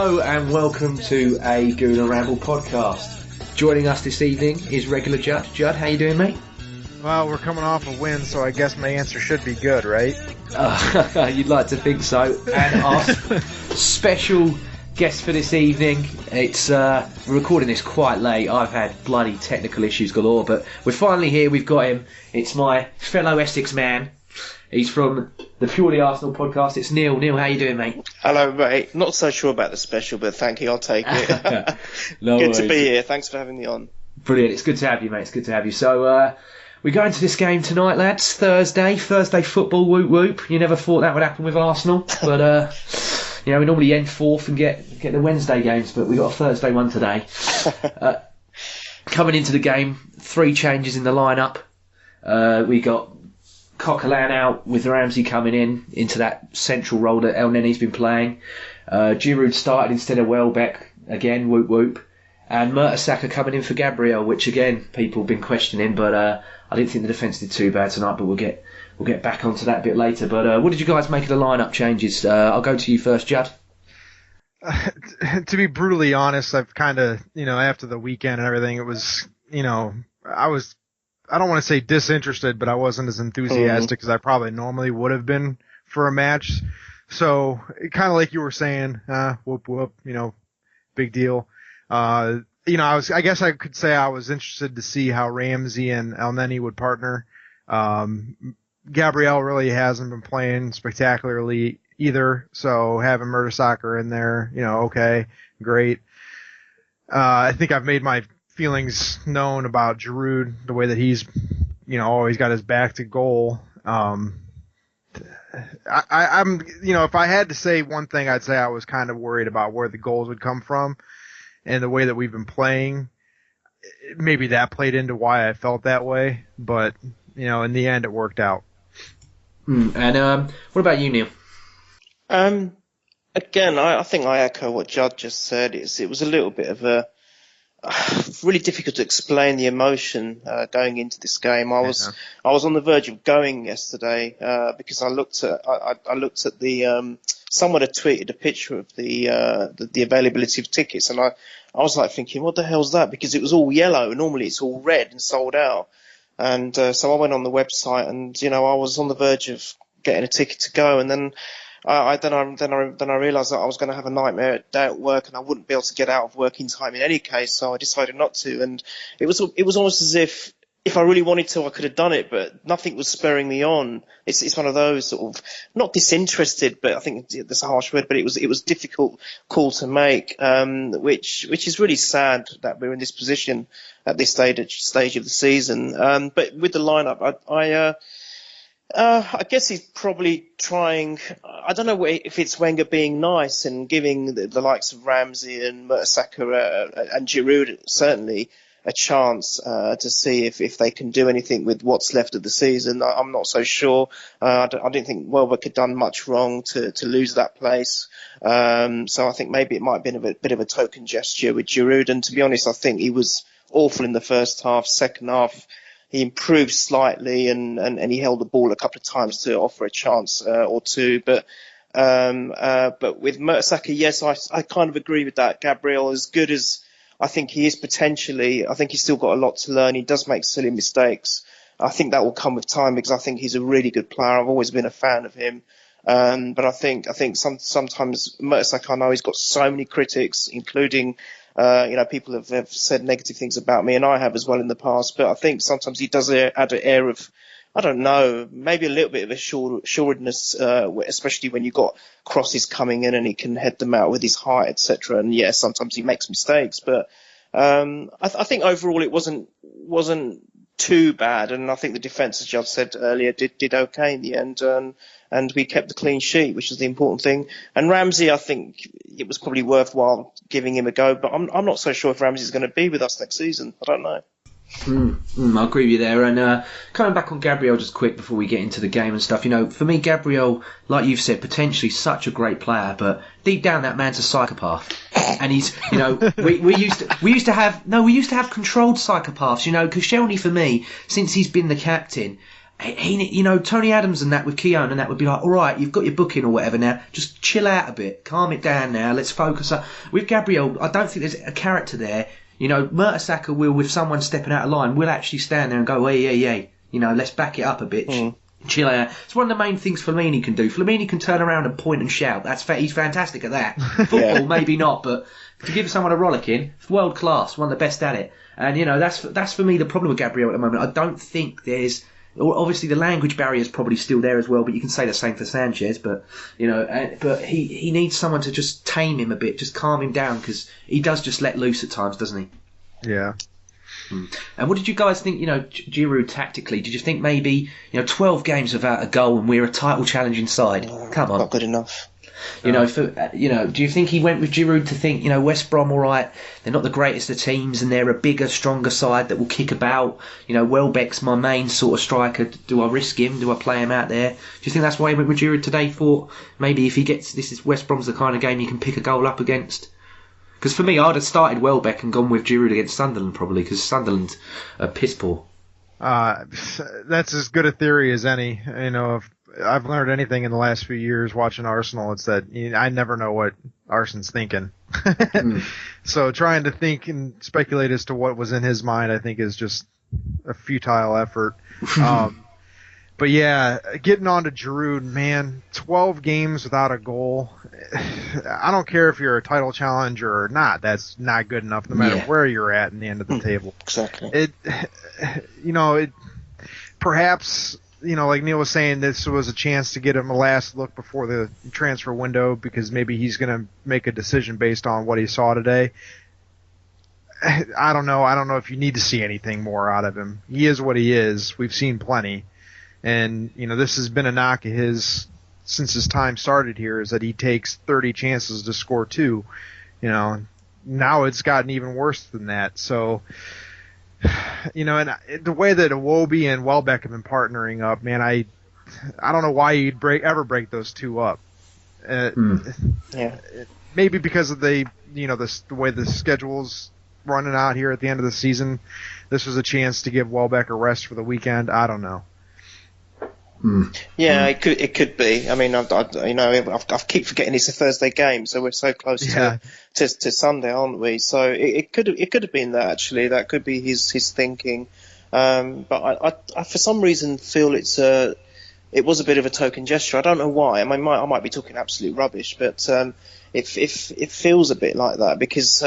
Hello and welcome to a Gooner Ramble podcast. Joining us this evening is regular Judd. Judd, how you doing, mate? Well, we're coming off a win, so I guess my answer should be good, right? You'd like to think so. And our special guest for this evening, we're recording this quite late. I've had bloody technical issues galore, but we're finally here. We've got him. It's my fellow Essex man. He's from the Purely Arsenal podcast. It's Neil. Neil, how you doing, mate? Hello, mate. Not so sure about the special, but thank you. I'll take it. No good worries. to be here. Thanks for having me on. Brilliant. It's good to have you, mate. It's good to have you. So, we go into this game tonight, lads. Thursday football, whoop whoop. You never thought that would happen with Arsenal, but we normally end fourth and get the Wednesday games, but we got a Thursday one today. Coming into the game, 3 changes in the lineup. We got Coquelin out with Ramsey coming into that central role that El Nene's been playing. Giroud started instead of Welbeck again, whoop whoop. And Mertesacker coming in for Gabriel, which again people have been questioning, but I didn't think the defence did too bad tonight. But we'll get back onto that a bit later. But what did you guys make of the lineup changes? I'll go to you first, Judd. To be brutally honest, I've kind of, after the weekend and everything, it was, I don't want to say disinterested, but I wasn't as enthusiastic as I probably normally would have been for a match. So kind of like you were saying, whoop whoop, big deal. I guess I could say I was interested to see how Ramsey and El Nene would partner. Gabriel really hasn't been playing spectacularly either, so having Mertesacker in there, okay, great. I think I've made my feelings known about Giroud, the way that he's, always got his back to goal. I'm, if I had to say one thing, I'd say I was kind of worried about where the goals would come from and the way that we've been playing. Maybe that played into why I felt that way, but, in the end it worked out. And what about you, Neil? Again, I think I echo what Judd just said. It was a little bit of a really difficult to explain the emotion going into this game. I was on the verge of going yesterday because I looked at the someone had tweeted a picture of the availability of tickets, and I was like thinking, what the hell's that? Because it was all yellow. Normally it's all red and sold out. And so I went on the website, and I was on the verge of getting a ticket to go, and then I realised that I was going to have a nightmare day at work, and I wouldn't be able to get out of work in time in any case. So I decided not to, and it was almost as if I really wanted to, I could have done it, but nothing was spurring me on. It's one of those sort of, not disinterested, but I think that's a harsh word, but it was difficult call to make, which is really sad that we're in this position at this stage of the season. But with the lineup, I guess he's probably trying. I don't know if it's Wenger being nice and giving the likes of Ramsey and Mertesacker and Giroud certainly a chance to see if they can do anything with what's left of the season. I'm not so sure. I didn't think Welbeck had done much wrong to lose that place. So I think maybe it might have been a bit of a token gesture with Giroud. And to be honest, I think he was awful in the first half. Second half, he improved slightly and he held the ball a couple of times to offer a chance or two. But with Mertesacker, yes, I kind of agree with that. Gabriel, as good as I think he is potentially, I think he's still got a lot to learn. He does make silly mistakes. I think that will come with time because I think he's a really good player. I've always been a fan of him. But I think sometimes Mertesacker, I know he's got so many critics, including people have said negative things about me, and I have as well in the past. But I think sometimes he does add an air of, I don't know, maybe a little bit of assuredness, especially when you've got crosses coming in and he can head them out with his height, etc. And yeah, sometimes he makes mistakes, but I think overall it wasn't too bad, and I think the defence, as Judd said earlier, did okay in the end, and we kept the clean sheet, which is the important thing. And Ramsey, I think it was probably worthwhile giving him a go, but I'm not so sure if Ramsey's going to be with us next season. I don't know. I agree with you there. And coming back on Gabriel just quick before we get into the game and stuff, for me, Gabriel, like you've said, potentially such a great player, but deep down that man's a psychopath. And he's, we used to have controlled psychopaths, Koscielny for me, since he's been the captain, Tony Adams and that with Keown and that would be like, all right, you've got your booking or whatever now, just chill out a bit, calm it down now, let's focus. With Gabriel, I don't think there's a character there. Mertesacker will, with someone stepping out of line, will actually stand there and go, hey, let's back it up a bit. Chill out. It's one of the main things Flamini can do. Flamini can turn around and point and shout. He's fantastic at that. Football, maybe not, but to give someone a rollicking, world class, one of the best at it. And that's for me the problem with Gabriel at the moment. I don't think there's. Obviously, the language barrier is probably still there as well, but you can say the same for Sanchez. But but he needs someone to just tame him a bit, just calm him down, because he does just let loose at times, doesn't he? Yeah. And what did you guys think? Giroud tactically, did you think maybe 12 games without a goal and we're a title challenging side? Come on, not good enough. Do you think he went with Giroud to think, West Brom, all right, they're not the greatest of teams and they're a bigger, stronger side that will kick about. Welbeck's my main sort of striker. Do I risk him? Do I play him out there? Do you think that's why he went with Giroud today? Thought maybe if he gets West Brom's the kind of game he can pick a goal up against. Because for me, I'd have started Welbeck and gone with Giroud against Sunderland probably, because Sunderland are piss poor. That's as good a theory as any. If I've learned anything in the last few years watching Arsenal, it's that I never know what Arsene's thinking. So trying to think and speculate as to what was in his mind, I think, is just a futile effort. But yeah, getting on to Giroud, man, 12 games without a goal. I don't care if you're a title challenger or not. That's not good enough, no matter where you're at in the end of the table. Exactly. Perhaps, like Neil was saying, this was a chance to get him a last look before the transfer window, because maybe he's going to make a decision based on what he saw today. I don't know. I don't know if you need to see anything more out of him. He is what he is. We've seen plenty. And, this has been a knock of his since his time started here, is that he takes 30 chances to score 2. Now it's gotten even worse than that. So, and the way that Iwobi and Welbeck have been partnering up, man, I don't know why you'd ever break those two up. Maybe because of the way the schedule's running out here at the end of the season. This was a chance to give Welbeck a rest for the weekend. I don't know. Yeah, it could be. I mean, I keep forgetting it's a Thursday game, so we're so close to Sunday, aren't we? So it could have been that, actually. That could be his thinking. But I for some reason feel it was a bit of a token gesture. I don't know why. I might be talking absolute rubbish, but it feels a bit like that, because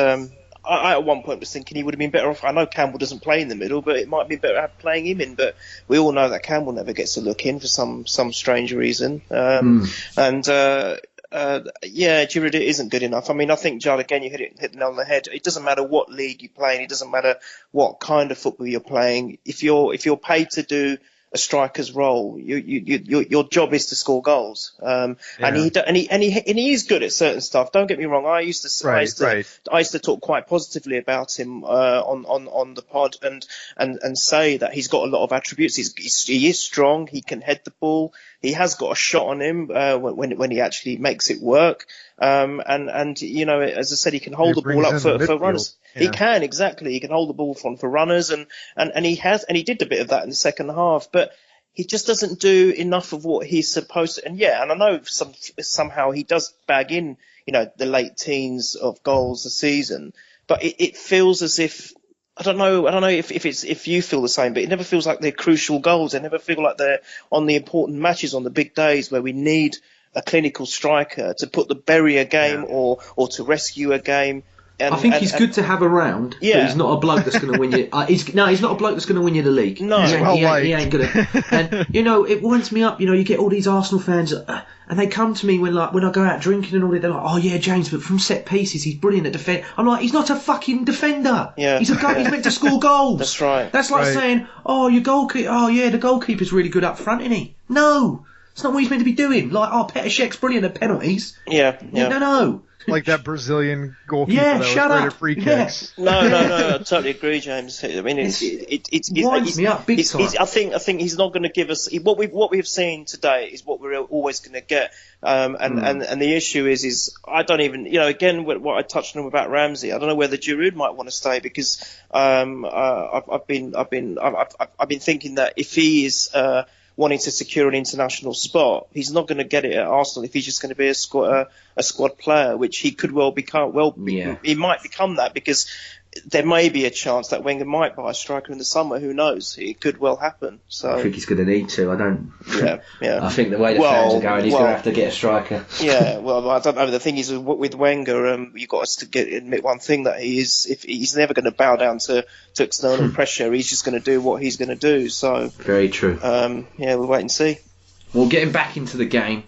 I at one point was thinking he would have been better off. I know Campbell doesn't play in the middle, but it might be better playing him in. But we all know that Campbell never gets a look in for some strange reason. Giroud isn't good enough. I mean, I think, Judd, again, you hit the nail on the head. It doesn't matter what league you play in. It doesn't matter what kind of football you're playing. If you're paid to do a striker's role, your job is to score goals. And he is good at certain stuff. Don't get me wrong. I used to talk quite positively about him on the pod and say that he's got a lot of attributes. He is strong. He can head the ball. He has got a shot on him when he actually makes it work. And as I said, he can hold the ball up for runners. Yeah. He can, exactly. He can hold the ball for runners, and he did a bit of that in the second half, but he just doesn't do enough of what he's supposed to. And I know somehow he does bag in, the late teens of goals a season, but it feels as if, I don't know if you feel the same, but it never feels like they're crucial goals. They never feel like they're on the important matches, on the big days where we need a clinical striker to bury a game or to rescue a game. I think he's good to have around, but he's not a bloke that's going to win you. He's not a bloke that's going to win you the league. No, he ain't good at. And it winds me up. You get all these Arsenal fans, and they come to me when I go out drinking and all that. They're like, "Oh yeah, James, but from set pieces, he's brilliant at defend." I'm like, he's not a fucking defender. Yeah, he's meant to score goals. That's right. That's like saying, "Oh, your goalkeeper. Oh yeah, the goalkeeper's really good up front, isn't he?" No, it's not what he's meant to be doing. Like, Petr Cech's brilliant at penalties. Yeah. No. like that Brazilian goalkeeper Yeah, that was shut great up. at free Yeah. kicks. No, I totally agree, James. I mean, it's winds me up big time. I think he's not going to give us what we've seen today is what we're always going to get. And the issue is I don't even, again, what I touched on about Ramsey, I don't know whether Giroud might want to stay because I've been thinking that if he is wanting to secure an international spot, he's not going to get it at Arsenal if he's just going to be a squad player, which he could well become. He might become that because there may be a chance that Wenger might buy a striker in the summer. Who knows? It could well happen. So I think he's going to need to. I don't. Yeah. I think the way the fans are going, he's going to have to get a striker. Yeah. Well, I don't know. The thing is, with Wenger, you've got to admit one thing, that if he's never going to bow down to external pressure. He's just going to do what he's going to do. So very true. We'll wait and see. Well, getting back into the game,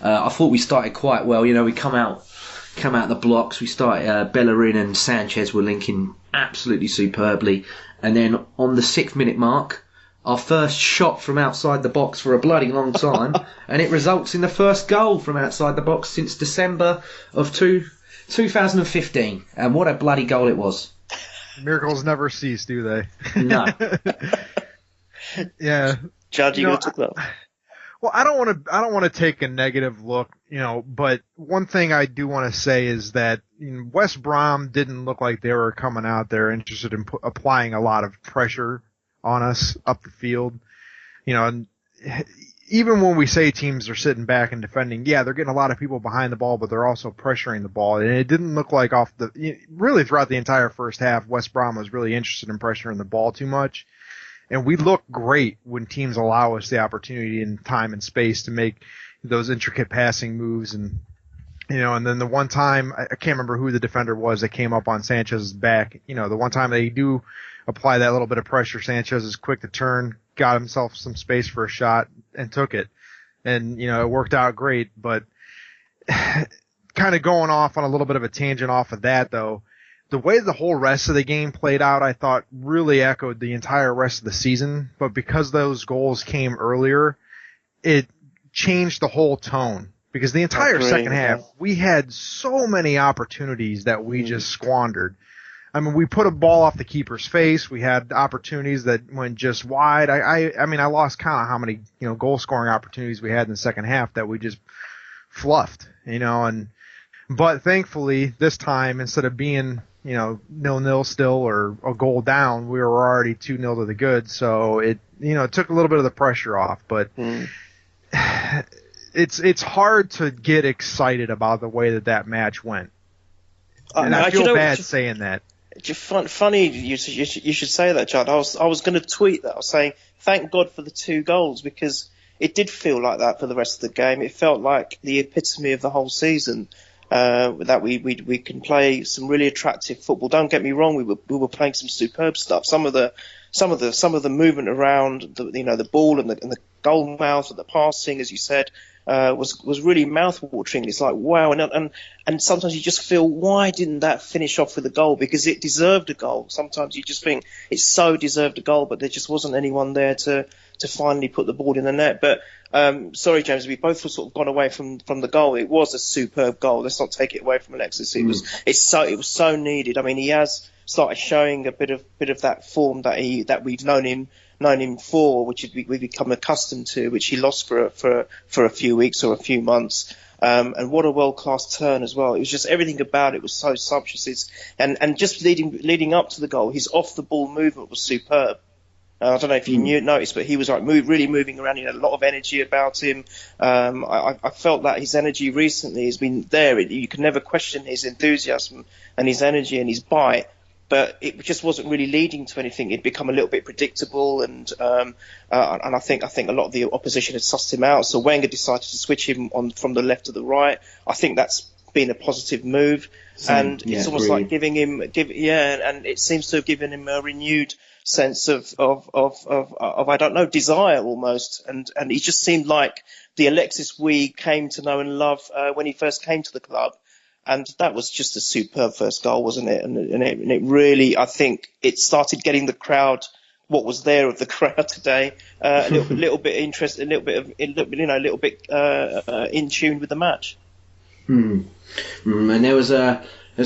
I thought we started quite well. We come out the blocks. We started Bellerin and Sanchez were linking absolutely superbly, and then on the 6-minute mark, our first shot from outside the box for a bloody long time, and it results in the first goal from outside the box since December of 2015. And what a bloody goal it was! Miracles never cease, do they? No. Yeah. Judd, you took that. Well, I don't want to take a negative look, but one thing I do want to say is that West Brom didn't look like they were coming out there interested in applying a lot of pressure on us up the field. And even when we say teams are sitting back and defending, yeah, they're getting a lot of people behind the ball, but they're also pressuring the ball. And it didn't look like really throughout the entire first half, West Brom was really interested in pressuring the ball too much. And we look great when teams allow us the opportunity and time and space to make those intricate passing moves. And, and then the one time, I can't remember who the defender was that came up on Sanchez's back. The one time they do apply that little bit of pressure, Sanchez is quick to turn, got himself some space for a shot and took it. And, it worked out great. But kind of going off on a little bit of a tangent off of that, though, the way the whole rest of the game played out, I thought really echoed the entire rest of the season. But because those goals came earlier, it changed the whole tone. Because the entire second half, we had so many opportunities that we just squandered. I mean, we put a ball off the keeper's face. We had opportunities that went just wide. I lost count of how many, goal scoring opportunities we had in the second half that we just fluffed, but thankfully this time, instead of being, 0-0 still or a goal down, we were already 2-0 to the good. So it took a little bit of the pressure off, but it's hard to get excited about the way that match went. And I feel bad saying that. Funny you should say that, Judd. I was going to tweet that. I was saying, thank God for the 2 goals, because it did feel like that for the rest of the game. It felt like the epitome of the whole season. That we can play some really attractive football. Don't get me wrong, we were playing some superb stuff. Some of the movement around the ball and the goal mouth and the passing, as you said, was really mouth-watering. It's like, wow, and sometimes you just feel, why didn't that finish off with a goal? Because it deserved a goal. Sometimes you just think it so deserved a goal, but there just wasn't anyone there to finally put the ball in the net. But sorry, James, we both sort of gone away from the goal. It was a superb goal. Let's not take it away from Alexis. It was so needed. I mean, he has started showing a bit of that form that we've known him for, which we've become accustomed to, which he lost for a few weeks or a few months. And what a world-class turn as well. It was just everything about it was so sumptuous. And just leading up to the goal, his off-the-ball movement was superb. I don't know if you noticed, but he was really moving around. He had a lot of energy about him. I felt that his energy recently has been there. You can never question his enthusiasm and his energy and his bite, but it just wasn't really leading to anything. It'd become a little bit predictable, and I think a lot of the opposition had sussed him out. So Wenger decided to switch him on from the left to the right. I think that's been a positive move, and it's almost like giving him, and it seems to have given him a renewed sense of I don't know, desire almost, and he just seemed like the Alexis we came to know and love when he first came to the club. And that was just a superb first goal, wasn't it? And it really, I think, it started getting the crowd, what was there of the crowd today, a little bit interested, a little bit in tune with the match. And there was a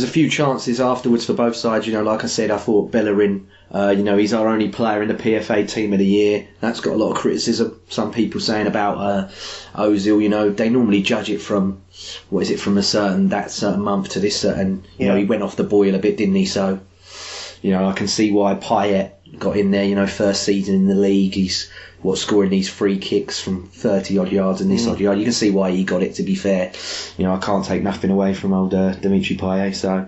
few chances afterwards for both sides. Like I said, I thought Bellerin, he's our only player in the PFA Team of the Year. That's got a lot of criticism. Some people saying about Ozil, they normally judge it from, from a certain month to this certain, he went off the boil a bit, didn't he? So, I can see why Payet got in there, first season in the league. He's scoring these free kicks from 30 odd yards and this odd yard. You can see why he got it, to be fair. I can't take nothing away from old Dimitri Payet. So,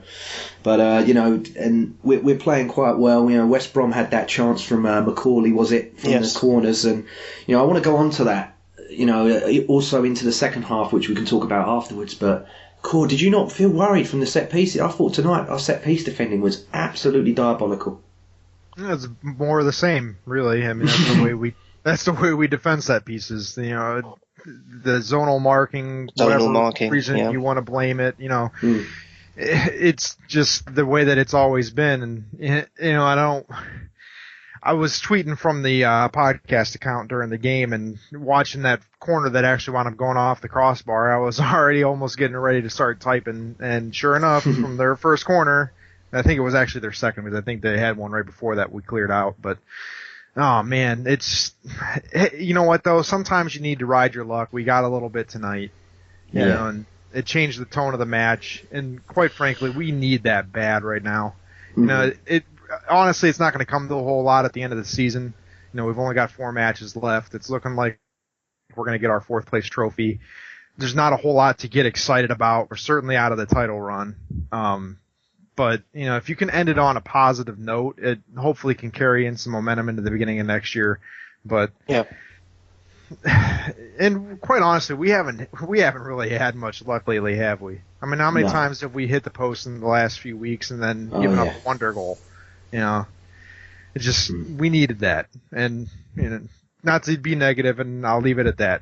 but and we're playing quite well. West Brom had that chance from Macaulay, was it, from the corners, and I want to go on to that. Also into the second half, which we can talk about afterwards. But Cord, did you not feel worried from the set pieces? I thought tonight our set piece defending was absolutely diabolical. It's more of the same, really. I mean, that's the way we defend set pieces. The zonal marking, whatever reason you want to blame it. It's just the way that it's always been. And I was tweeting from the podcast account during the game and watching that corner that actually wound up going off the crossbar. I was already almost getting ready to start typing, and sure enough, from their first corner, I think it was actually their second, because I think they had one right before that we cleared out. But oh man, you know what though? Sometimes you need to ride your luck. We got a little bit tonight, and it changed the tone of the match. And quite frankly, we need that bad right now. Honestly, it's not going to come to a whole lot at the end of the season. We've only got 4 matches left. It's looking like we're going to get our 4th place trophy. There's not a whole lot to get excited about. We're certainly out of the title run. But, if you can end it on a positive note, it hopefully can carry in some momentum into the beginning of next year. But and quite honestly, we haven't really had much luck lately, have we? I mean, how many times have we hit the post in the last few weeks and then given up a wonder goal? It's just we needed that, and not to be negative, and I'll leave it at that.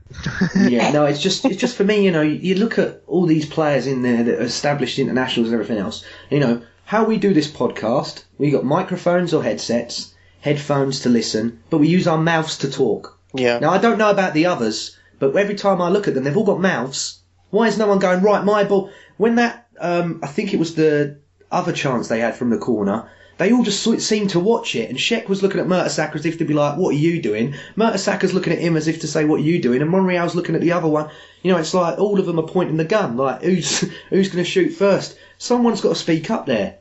It's just for me. You look at all these players in there that are established internationals and everything else. How we do this podcast. We got microphones or headsets, headphones to listen, but we use our mouths to talk. Yeah. Now I don't know about the others, but every time I look at them, they've all got mouths. Why is no one going right? My ball. When that, I think it was the other chance they had from the corner. They all just seemed to watch it, and Sheck was looking at Mertesacker as if to be like, what are you doing? Mertesacker's looking at him as if to say, what are you doing? And Monreal's looking at the other one. It's like all of them are pointing the gun, like who's going to shoot first? Someone's got to speak up there.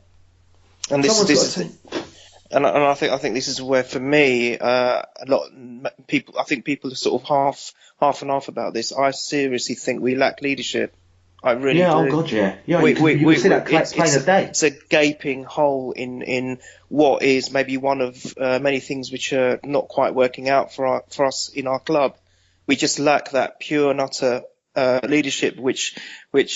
And and I think this is where, for me, a lot of people, I think people are sort of half and half about this. I seriously think we lack leadership. I really do. Oh God, yeah. You see that plain as day. It's a gaping hole in what is maybe one of many things which are not quite working out for us in our club. We just lack that pure and utter leadership, which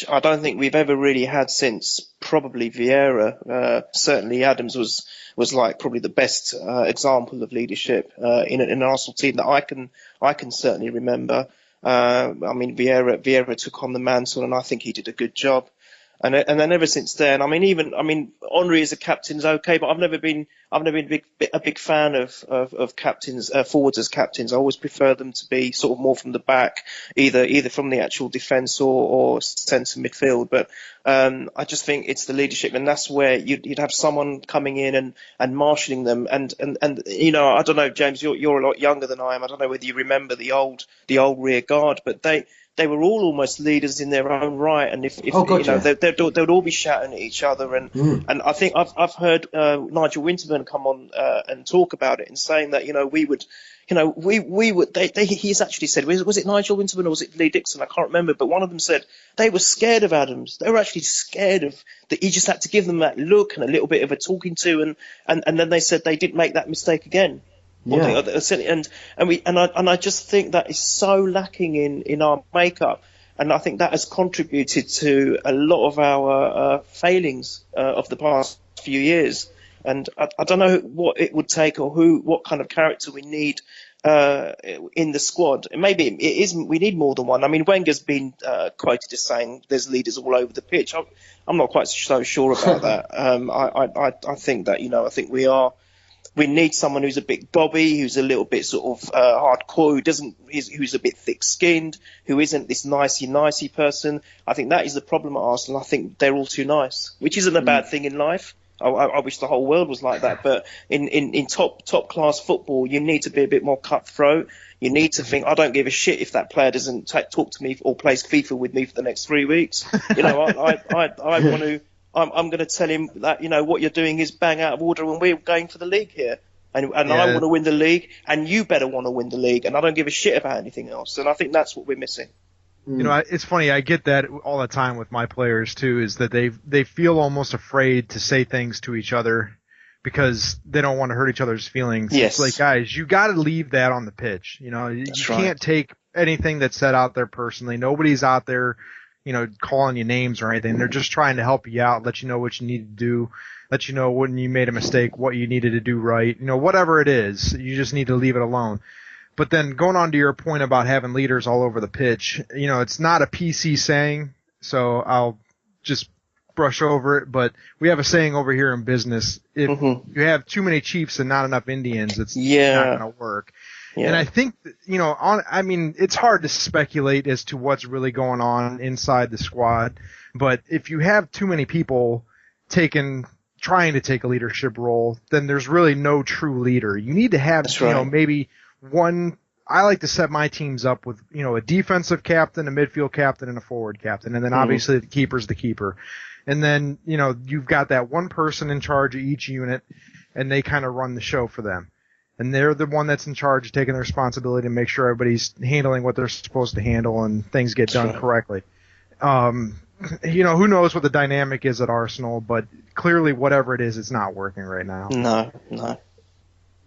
I don't think we've ever really had since probably Vieira. Certainly Adams was like probably the best example of leadership in an Arsenal team that I can certainly remember. Vieira took on the mantle, and I think he did a good job. And then ever since then, Henry as a captain is okay, but I've never been a big fan of captains, forwards as captains. I always prefer them to be sort of more from the back, either from the actual defence or centre midfield. But I just think it's the leadership, and that's where you'd have someone coming in and marshalling them. And I don't know, James, you're a lot younger than I am. I don't know whether you remember the old rear guard, but they were all almost leaders in their own right, and if they would all be shouting at each other, and I think I've heard Nigel Winterburn come on and talk about it, and saying that we would. He's actually said, was it Nigel Winterburn or was it Lee Dixon? I can't remember, but one of them said they were scared of Adams. They were actually scared of that. He just had to give them that look and a little bit of a talking to, and then they said they didn't make that mistake again. Yeah. And I just think that is so lacking in our makeup, and I think that has contributed to a lot of our failings of the past few years. And I don't know what it would take or what kind of character we need in the squad. And maybe it isn't. We need more than one. I mean, Wenger's been quoted as saying there's leaders all over the pitch. I'm not quite so sure about that. I think that I think We need someone who's a bit bobby, who's a little bit sort of hardcore, who's a bit thick-skinned, who isn't this nicey person. I think that is the problem at Arsenal. I think they're all too nice, which isn't a bad thing in life. I wish the whole world was like that. But in top class football, you need to be a bit more cutthroat. You need to think, I don't give a shit if that player doesn't talk to me or plays FIFA with me for the next 3 weeks. You know, I want to. I'm going to tell him that, you know, what you're doing is bang out of order and we're going for the league here. And I want to win the league and you better want to win the league. And I don't give a shit about anything else. And I think that's what we're missing. You know, it's funny. I get that all the time with my players too, is that they feel almost afraid to say things to each other because they don't want to hurt each other's feelings. Yes. It's like, guys, you got to leave that on the pitch. You know, you can't take anything that's said out there personally. Nobody's out there, you know, calling you names or anything. They're just trying to help you out, let you know what you need to do, let you know when you made a mistake, what you needed to do right. You know, whatever it is, you just need to leave it alone. But then going on to your point about having leaders all over the pitch, you know, it's not a PC saying, so I'll just brush over it. But we have a saying over here in business: if you have too many Chiefs and not enough Indians, it's not going to work. Yeah. And I think, you know, I mean, it's hard to speculate as to what's really going on inside the squad. But if you have too many people trying to take a leadership role, then there's really no true leader. You need to have, you know, maybe one. I like to set my teams up with, you know, a defensive captain, a midfield captain, and a forward captain. And then obviously the keeper's the keeper. And then, you know, you've got that one person in charge of each unit, and they kind of run the show for them. And they're the one that's in charge of taking the responsibility to make sure everybody's handling what they're supposed to handle and things get done correctly. You know, who knows what the dynamic is at Arsenal, but clearly whatever it is, it's not working right now. No.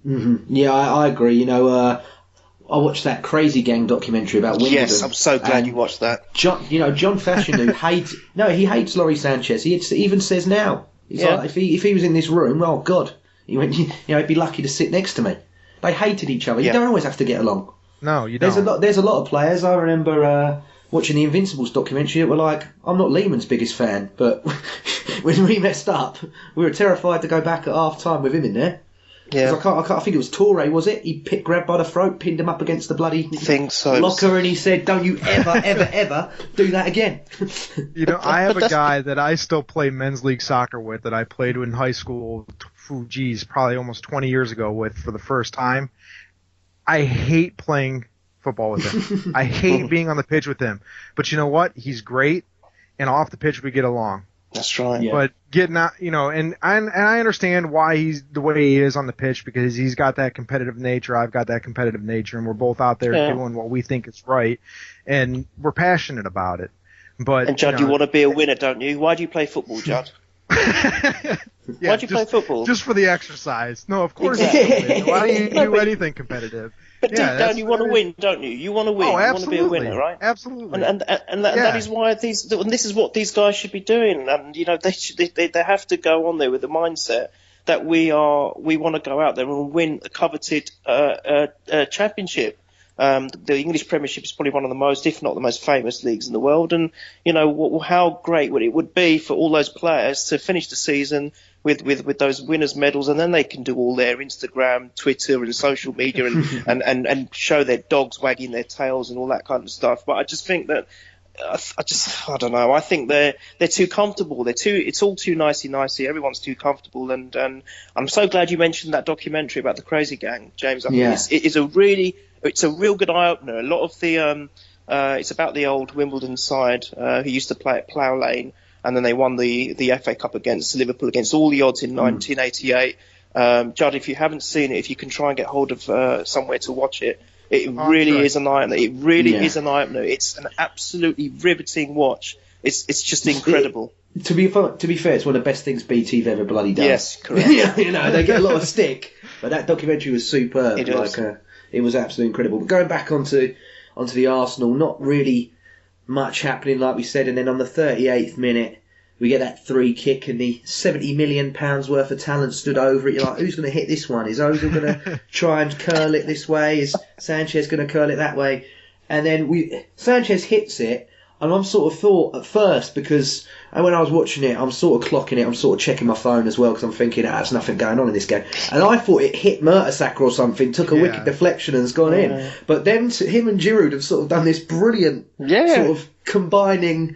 Mm-hmm. Yeah, I agree. You know, I watched that Crazy Gang documentary about Wimbledon. Yes, I'm so glad you watched that. John Fashanu hates Laurie Sanchez. He even says now, he's like, if he was in this room, oh God, he went, you know, he'd be lucky to sit next to me. They hated each other. You don't always have to get along. No, you don't. There's a lot of players. I remember watching the Invincibles documentary that were like, I'm not Lehman's biggest fan, but when we messed up, we were terrified to go back at half time with him in there. Yeah. I think it was Torre, was it? He grabbed by the throat, pinned him up against the bloody locker, and he said, "Don't you ever do that again." You know, I have a guy that I still play men's league soccer with that I played in high school. Probably almost 20 years ago with for the first time. I hate playing football with him. I hate being on the pitch with him. But you know what? He's great, and off the pitch we get along. That's right. Yeah. But getting out, you know, and I understand why he's the way he is on the pitch, because he's got that competitive nature. I've got that competitive nature, and we're both out there doing what we think is right, and we're passionate about it. But Judd, you want to be a winner, don't you? Why do you play football, Judd? Why do you play football? Just for the exercise. No, of course. Exactly. Why do you do anything competitive? But deep down, you want to win, don't you? You want to win. Oh, you want to be a winner, right? Absolutely. And that is why this is what these guys should be doing. And you know, they have to go on there with the mindset that we want to go out there and win a coveted championship. The English Premiership is probably one of the most, if not the most famous leagues in the world. And, you know, how great it would be for all those players to finish the season with those winners' medals, and then they can do all their Instagram, Twitter, and social media and show their dogs wagging their tails and all that kind of stuff. But I just think that I don't know. I think they're too comfortable. It's all too nicey. Everyone's too comfortable. And I'm so glad you mentioned that documentary about the Crazy Gang, James. I think it's a real good eye opener. A lot of the it's about the old Wimbledon side who used to play at Plough Lane, and then they won the FA Cup against Liverpool against all the odds in 1988. Judd, if you haven't seen it, if you can try and get hold of somewhere to watch it, it really is an eye opener. It really is an eye opener. It's an absolutely riveting watch. It's just incredible. To be fair, it's one of the best things BT've ever bloody done. Yes, correct. You know, they get a lot of stick, but that documentary was superb. It was absolutely incredible. But going back onto the Arsenal, not really much happening, like we said. And then on the 38th minute, we get that free kick, and the £70 million worth of talent stood over it. You're like, who's going to hit this one? Is Ozil going to try and curl it this way? Is Sanchez going to curl it that way? And then Sanchez hits it. And I'm sort of thought at first, because when I was watching it, I'm sort of clocking it, I'm sort of checking my phone as well, because I'm thinking, there's nothing going on in this game. And I thought it hit Mertesacker or something, took a wicked deflection and has gone in. But then him and Giroud have sort of done this brilliant sort of combining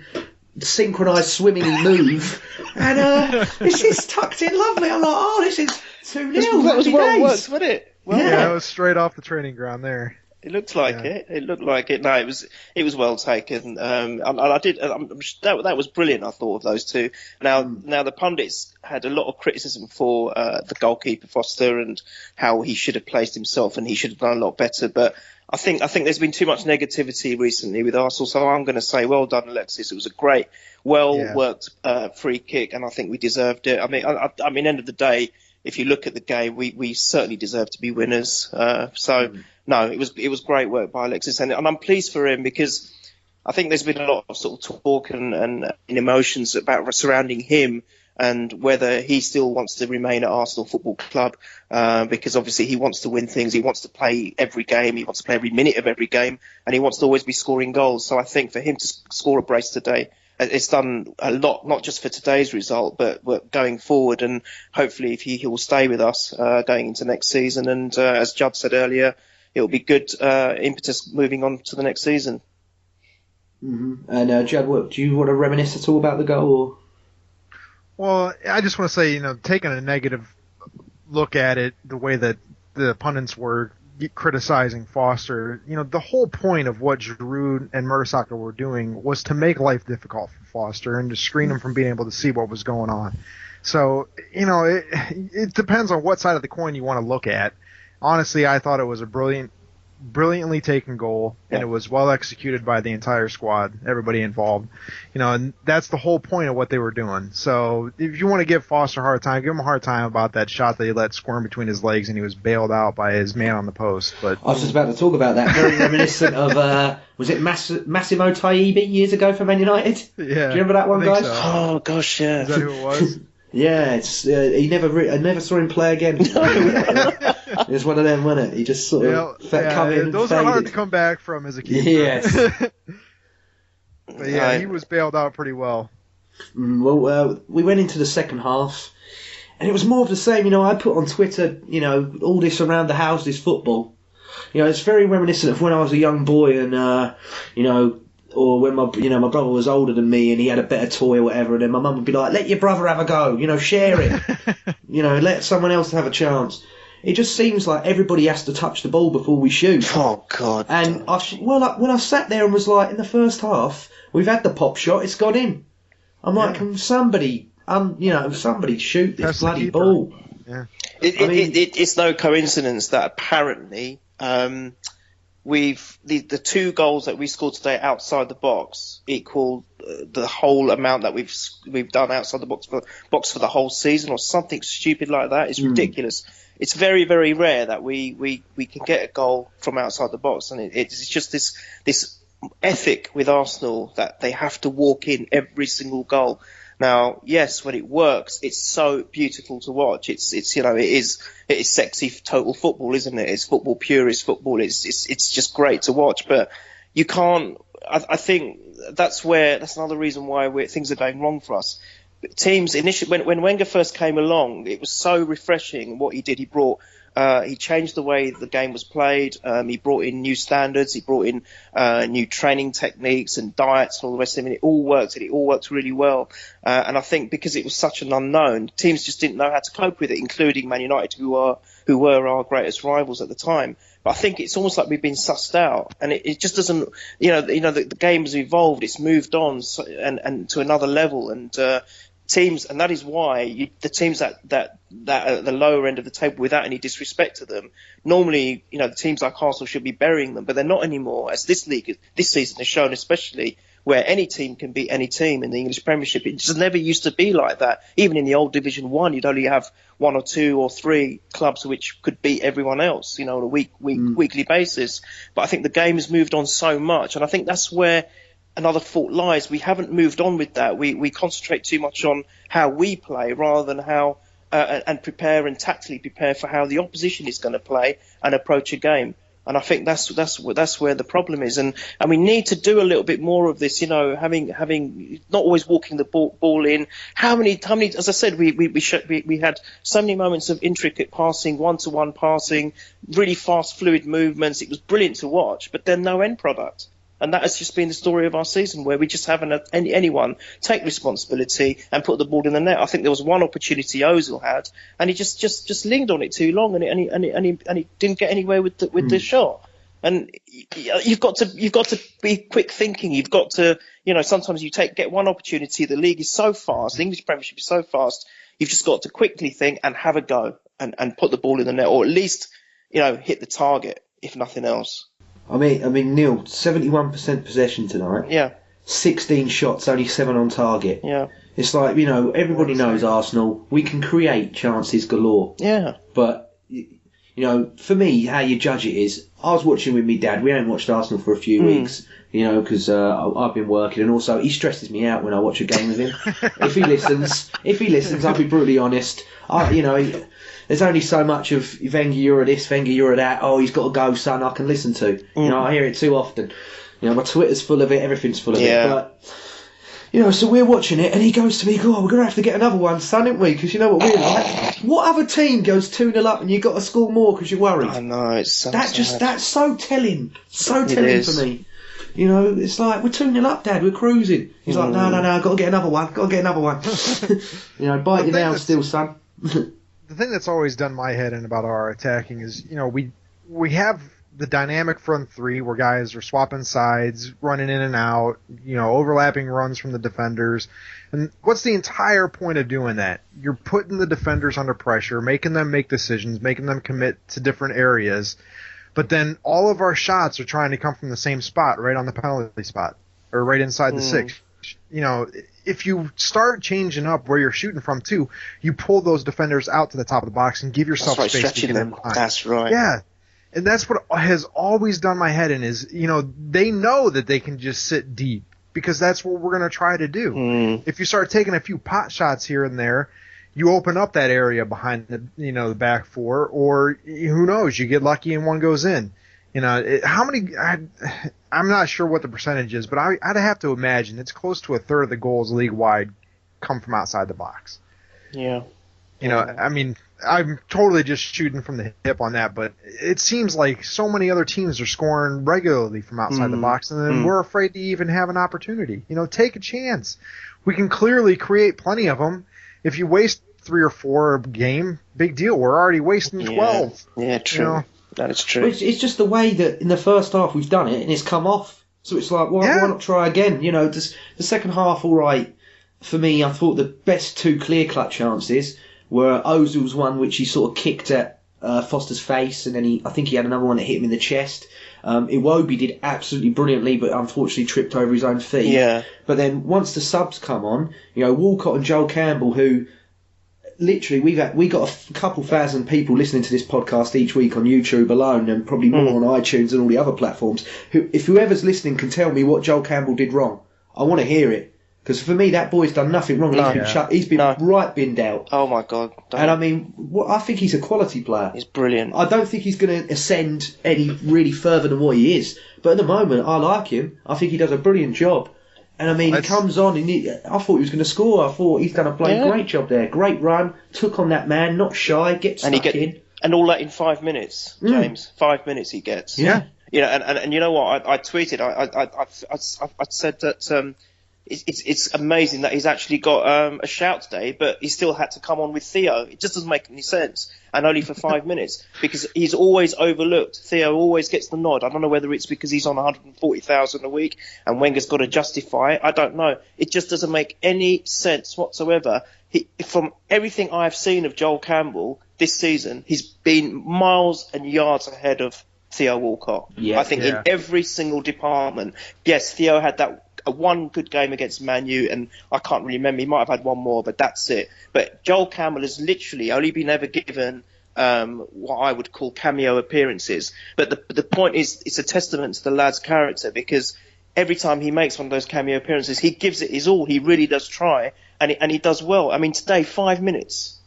synchronised swimming move. And this is tucked in lovely. I'm like, this is 2-0. That was well worked, wasn't it? Well, yeah, it was straight off the training ground there. It looked like it. It looked like it. No, it was well taken. And I did. That was brilliant. I thought of those two. Now the pundits had a lot of criticism for the goalkeeper Foster and how he should have placed himself and he should have done a lot better. But I think there's been too much negativity recently with Arsenal. So I'm going to say, well done, Alexis. It was a great, worked free kick, and I think we deserved it. I mean, end of the day, if you look at the game, we certainly deserve to be winners. No, it was great work by Alexis, and I'm pleased for him because I think there's been a lot of sort of talk and emotions about surrounding him and whether he still wants to remain at Arsenal Football Club because obviously he wants to win things, he wants to play every game, he wants to play every minute of every game, and he wants to always be scoring goals. So I think for him to score a brace today, it's done a lot, not just for today's result, but going forward, and hopefully he will stay with us going into next season. And as Judd said earlier, it'll be good impetus moving on to the next season. Mm-hmm. And Judd, do you want to reminisce at all about the goal? Or? Well, I just want to say, taking a negative look at it, the way that the pundits were criticizing Foster, the whole point of what Giroud and Mertesacker were doing was to make life difficult for Foster and to screen him from being able to see what was going on. So, it depends on what side of the coin you want to look at. Honestly, I thought it was a brilliantly taken goal, and it was well executed by the entire squad, everybody involved. And that's the whole point of what they were doing. So if you want to give Foster a hard time, give him a hard time about that shot that he let squirm between his legs and he was bailed out by his man on the post. But I was just about to talk about that. Very reminiscent of, was it Massimo Taibbi years ago for Man United? Yeah. Do you remember that one, guys? So. Oh, gosh, yeah. Is that who it was? Yeah, I never saw him play again. It was one of them, wasn't it? He just sort of come in. Those and are hard faded. to come back from as a keeper. Yes. But yeah, he was bailed out pretty well. Well, we went into the second half, and it was more of the same. I put on Twitter, all this around the house, this football. It's very reminiscent of when I was a young boy, and or when my brother was older than me and he had a better toy or whatever, and then my mum would be like, "Let your brother have a go, share it, let someone else have a chance." It just seems like everybody has to touch the ball before we shoot. Oh God! And when I sat there and was like, in the first half, we've had the pop shot, it's gone in. I'm like, can somebody, somebody shoot this bloody ball? Yeah. It's no coincidence that apparently the two goals that we scored today outside the box equal the whole amount that we've done outside the box for the whole season, or something stupid like that. It's ridiculous. It's very, very rare that we can get a goal from outside the box, and it's just this ethic with Arsenal that they have to walk in every single goal. Now, yes, when it works, it's so beautiful to watch. It is sexy total football, isn't it? It's football purist football. It's just great to watch, but you can't. I think that's another reason why things are going wrong for us. Teams initially, when Wenger first came along, it was so refreshing what he did. He changed the way the game was played. He brought in new standards. He brought in new training techniques and diets and all the rest of it. And it all worked, and it all worked really well. And I think because it was such an unknown, teams just didn't know how to cope with it, including Man United, who were our greatest rivals at the time. But I think it's almost like we've been sussed out, and it just doesn't. The game has evolved. It's moved on and to another level, and teams, and that is why the teams that are at the lower end of the table, without any disrespect to them, normally the teams like Arsenal should be burying them, but they're not anymore. As this season has shown, especially, where any team can beat any team in the English Premiership. It just never used to be like that. Even in the old Division 1, you'd only have 1 or 2 or 3 clubs which could beat everyone else, on a weekly basis. But I think the game has moved on so much, and I think that's where another fault lies. We haven't moved on with that. We concentrate too much on how we play rather than how and tactically prepare for how the opposition is going to play and approach a game. And I think that's where the problem is, and we need to do a little bit more of this. Having not always walking the ball in. How many? As I said, we had so many moments of intricate passing, one-to-one passing, really fast, fluid movements. It was brilliant to watch, but then no end product. And that has just been the story of our season, where we just haven't had anyone take responsibility and put the ball in the net. I think there was one opportunity Ozil had, and he just lingered on it too long, and he didn't get anywhere with the shot. And you've got to be quick thinking. You've got to, sometimes you get one opportunity. The league is so fast. The English Premiership is so fast. You've just got to quickly think and have a go and put the ball in the net, or at least, hit the target, if nothing else. I mean, Neil, 71% possession tonight. Yeah. 16 shots, only 7 on target. Yeah. It's like, everybody knows Arsenal. We can create chances galore. Yeah. But, for me, how you judge it is, I was watching with me dad. We haven't watched Arsenal for a few weeks, because I've been working, and also he stresses me out when I watch a game with him. If he listens, I'll be brutally honest. There's only so much of Wenger, you're a this, Wenger, you're a that. Oh, he's got to go, son. I can listen to. I hear it too often. My Twitter's full of it. Everything's full of it. But so we're watching it, and he goes to me, "Oh, we're gonna have to get another one, son, aren't we? Because you know what we're like. What other team goes 2-0 up and you got to score more because you're worried? I know, it's so sad. That's so telling. So telling for me. It's like, we're 2-0 up, Dad, we're cruising. He's like, no, got to get another one. Bite your nails still, son. The thing that's always done my head in about our attacking is, we have the dynamic front three where guys are swapping sides, running in and out, overlapping runs from the defenders. And what's the entire point of doing that? You're putting the defenders under pressure, making them make decisions, making them commit to different areas. But then all of our shots are trying to come from the same spot, right on the penalty spot, or right inside the six. If you start changing up where you're shooting from too, you pull those defenders out to the top of the box and give yourself space to get them. That's right. Yeah. And that's what has always done my head in is, they know that they can just sit deep because that's what we're going to try to do. If you start taking a few pot shots here and there, you open up that area behind the back four, or who knows, you get lucky and one goes in. How many? I'm not sure what the percentage is, but I'd have to imagine it's close to a third of the goals league wide come from outside the box. Yeah. I mean, I'm totally just shooting from the hip on that, but it seems like so many other teams are scoring regularly from outside the box, and then we're afraid to even have an opportunity. Take a chance. We can clearly create plenty of them. If you waste 3 or 4 a game, big deal. We're already wasting 12. Yeah, true. That is true. It's just the way that in the first half we've done it, and it's come off. So it's like, why not try again? The second half, all right. For me, I thought the best 2 clear-cut chances were Ozil's one, which he sort of kicked at Foster's face, and then I think he had another one that hit him in the chest. Iwobi did absolutely brilliantly, but unfortunately tripped over his own feet. Yeah. But then once the subs come on, Walcott and Joel Campbell, who literally we got a couple thousand people listening to this podcast each week on YouTube alone, and probably more on iTunes and all the other platforms. If whoever's listening can tell me what Joel Campbell did wrong, I want to hear it. Because for me, that boy's done nothing wrong. He's been right binned out. Oh my God! And I mean, I think he's a quality player. He's brilliant. I don't think he's going to ascend any really further than what he is. But at the moment, I like him. I think he does a brilliant job. And I mean, he comes on, and I thought he was going to score. I thought he's done a great job there. Great run, took on that man, not shy, gets stuck in. And all that in 5 minutes, James. 5 minutes he gets. Yeah. And you know what? I tweeted. I said that. It's amazing that he's actually got a shout today, but he still had to come on with Theo. It just doesn't make any sense, and only for 5 minutes, because he's always overlooked. Theo always gets the nod. I don't know whether it's because he's on 140,000 a week and Wenger's got to justify it. I don't know. It just doesn't make any sense whatsoever. From everything I've seen of Joel Campbell this season, he's been miles and yards ahead of Theo Walcott. I think in every single department. Yes, Theo had that one good game against Man U, and I can't really remember. He might have had one more, but that's it. But Joel Campbell has literally only been ever given what I would call cameo appearances. But the point is, it's a testament to the lad's character, because every time he makes one of those cameo appearances, he gives it his all. He really does try, and he does well. I mean, today, 5 minutes.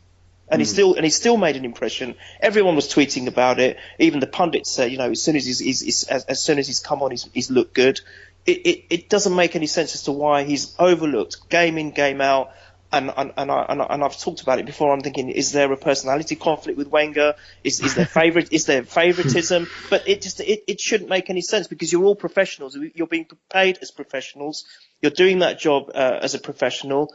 And he still made an impression. Everyone was tweeting about it. Even the pundits said, as soon as he's come on, he's looked good. It doesn't make any sense as to why he's overlooked game in, game out. And I've talked about it before. I'm thinking, is there a personality conflict with Wenger? Is there favoritism? But it shouldn't make any sense, because you're all professionals. You're being paid as professionals. You're doing that job as a professional.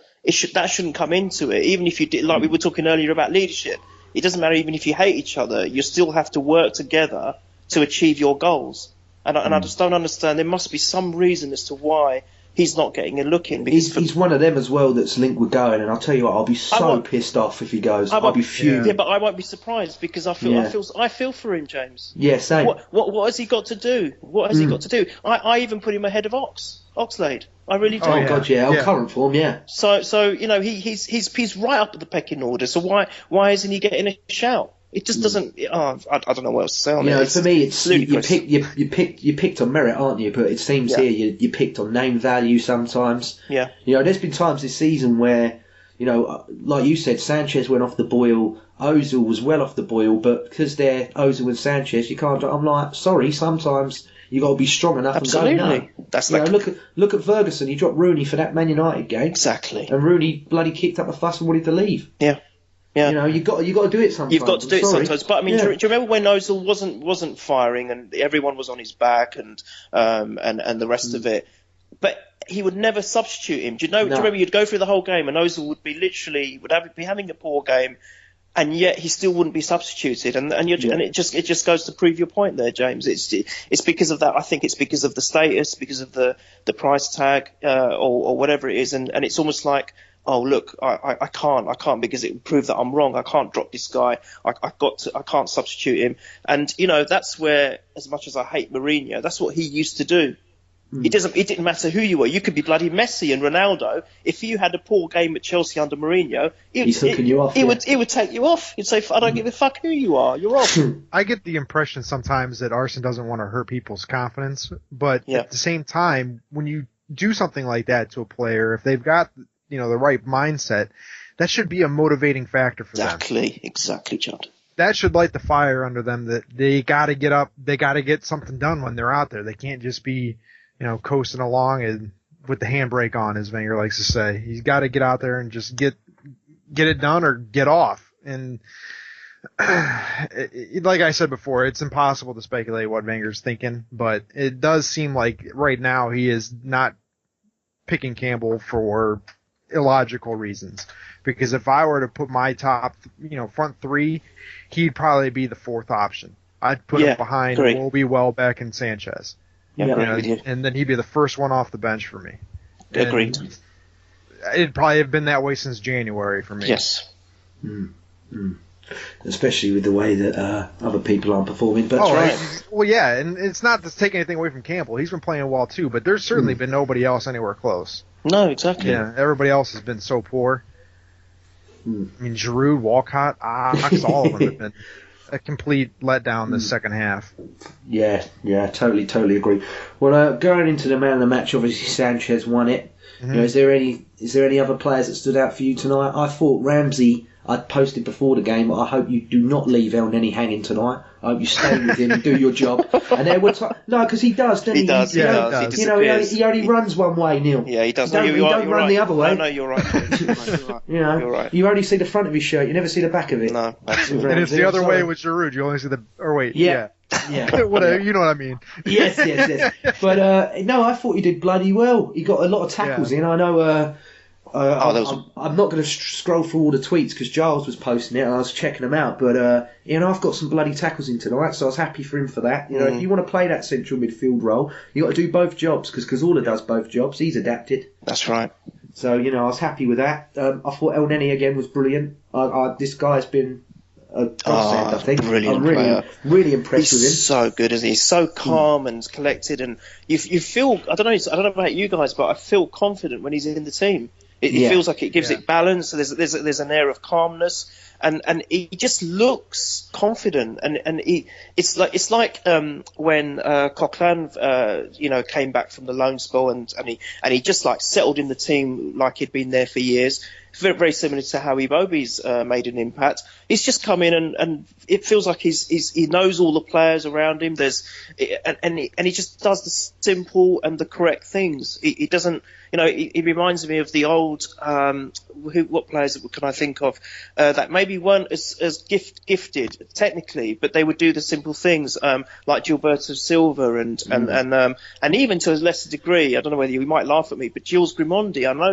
That shouldn't come into it. Even if you did, like we were talking earlier about leadership, it doesn't matter. Even if you hate each other, you still have to work together to achieve your goals. And I just don't understand. There must be some reason as to why he's not getting a look in. Because he's one of them as well that's linked with going, and I'll tell you what, I'll be so pissed off if he goes. I'll be fuming. Yeah, but I won't be surprised, because I feel for him, James. Yeah, same. What has he got to do? What has he got to do? I even put him ahead of Oxlade. I really do. Oh God, yeah. Current form, yeah. So he's right up at the pecking order. So why isn't he getting a shout? It just doesn't. I don't know what else to say on it. For me, it's you picked on merit, aren't you? But it seems here you picked on name value sometimes. Yeah. There's been times this season where, like you said, Sanchez went off the boil. Ozil was well off the boil, but because they're Ozil and Sanchez, you can't. I'm like, sorry. Sometimes you got to be strong enough and go no. That's look at Ferguson. He dropped Rooney for that Man United game. Exactly. And Rooney bloody kicked up a fuss and wanted to leave. Yeah. Yeah. You got to do it sometimes. You've got to do it sometimes. But I mean, do you remember when Ozil wasn't firing and everyone was on his back and the rest of it? But he would never substitute him. Do you remember you'd go through the whole game and Ozil would be be having a poor game, and yet he still wouldn't be substituted. And it just goes to prove your point there, James. It's because of that. I think it's because of the status, because of the price tag, or whatever it is, and it's almost like, oh look, I can't because it would prove that I'm wrong. I can't drop this guy. I can't substitute him. And that's where, as much as I hate Mourinho, that's what he used to do. It didn't matter who you were. You could be bloody Messi and Ronaldo. If you had a poor game at Chelsea under Mourinho, he's hooking you off. He would take you off. He'd say, I don't give a fuck who you are. You're off. I get the impression sometimes that Arsene doesn't want to hurt people's confidence, but at the same time, when you do something like that to a player, if they've got the right mindset, that should be a motivating factor for them. Exactly, Judd. That should light the fire under them, that they got to get up, they got to get something done when they're out there. They can't just be, coasting along and with the handbrake on, as Wenger likes to say. He's got to get out there and just get it done or get off. And like I said before, it's impossible to speculate what Wenger's thinking, but it does seem like right now he is not picking Campbell for illogical reasons. Because if I were to put my top, front three, he'd probably be the fourth option. I'd put him behind Iwobi, Welbeck, and Sanchez. And then he'd be the first one off the bench for me. Agreed. It'd probably have been that way since January for me. Yes. Especially with the way that other people aren't performing. But right. Well, yeah, and it's not to take anything away from Campbell. He's been playing well too, but there's certainly been nobody else anywhere close. No, exactly. Yeah, everybody else has been so poor. I mean, Giroud, Walcott, Ox, all of them have been a complete letdown this second half. Yeah, totally agree. Well, going into the man of the match, obviously Sanchez won it. Is there any other players that stood out for you tonight? I thought Ramsey. I'd posted before the game, I hope you do not leave El Neni hanging tonight. I hope you stay with him and do your job. And there were no, because he does, doesn't he? He does. He only runs one way, Neil. Yeah, he does. He don't run the other way. No, you're right. You're right. You only see the front of his shirt. You never see the back of it. No, absolutely. And it's the other way with Giroud. You only see the. Or wait. Yeah. Whatever. You know what I mean. Yes. But no, I thought he did bloody well. He got a lot of tackles in. I know. I'm not going to scroll through all the tweets because Giles was posting it and I was checking them out. But I've got some bloody tackles in tonight, so I was happy for him for that. If you want to play that central midfield role, you got to do both jobs because Cazorla does both jobs. He's adapted. That's right. So I was happy with that. I thought El Neni again was brilliant. This guy's been a godsend, I think. Brilliant I'm really impressed with him. He's so good, isn't he? He's so calm and collected, and you feel. I don't know about you guys, but I feel confident when he's in the team. It feels like it gives it balance. So there's an air of calmness, and he just looks confident, and it's like when Coquelin came back from the loan spell, and he just like settled in the team like he'd been there for years. Very, very similar to how Iwobi's made an impact. He's just come in and it feels like he knows all the players around him. And he just does the simple and the correct things. He doesn't, he reminds me of the old, what players can I think of, that maybe weren't as gifted technically, but they would do the simple things, like Gilberto Silva and even to a lesser degree, I don't know whether you might laugh at me, but Gilles Grimondi. I know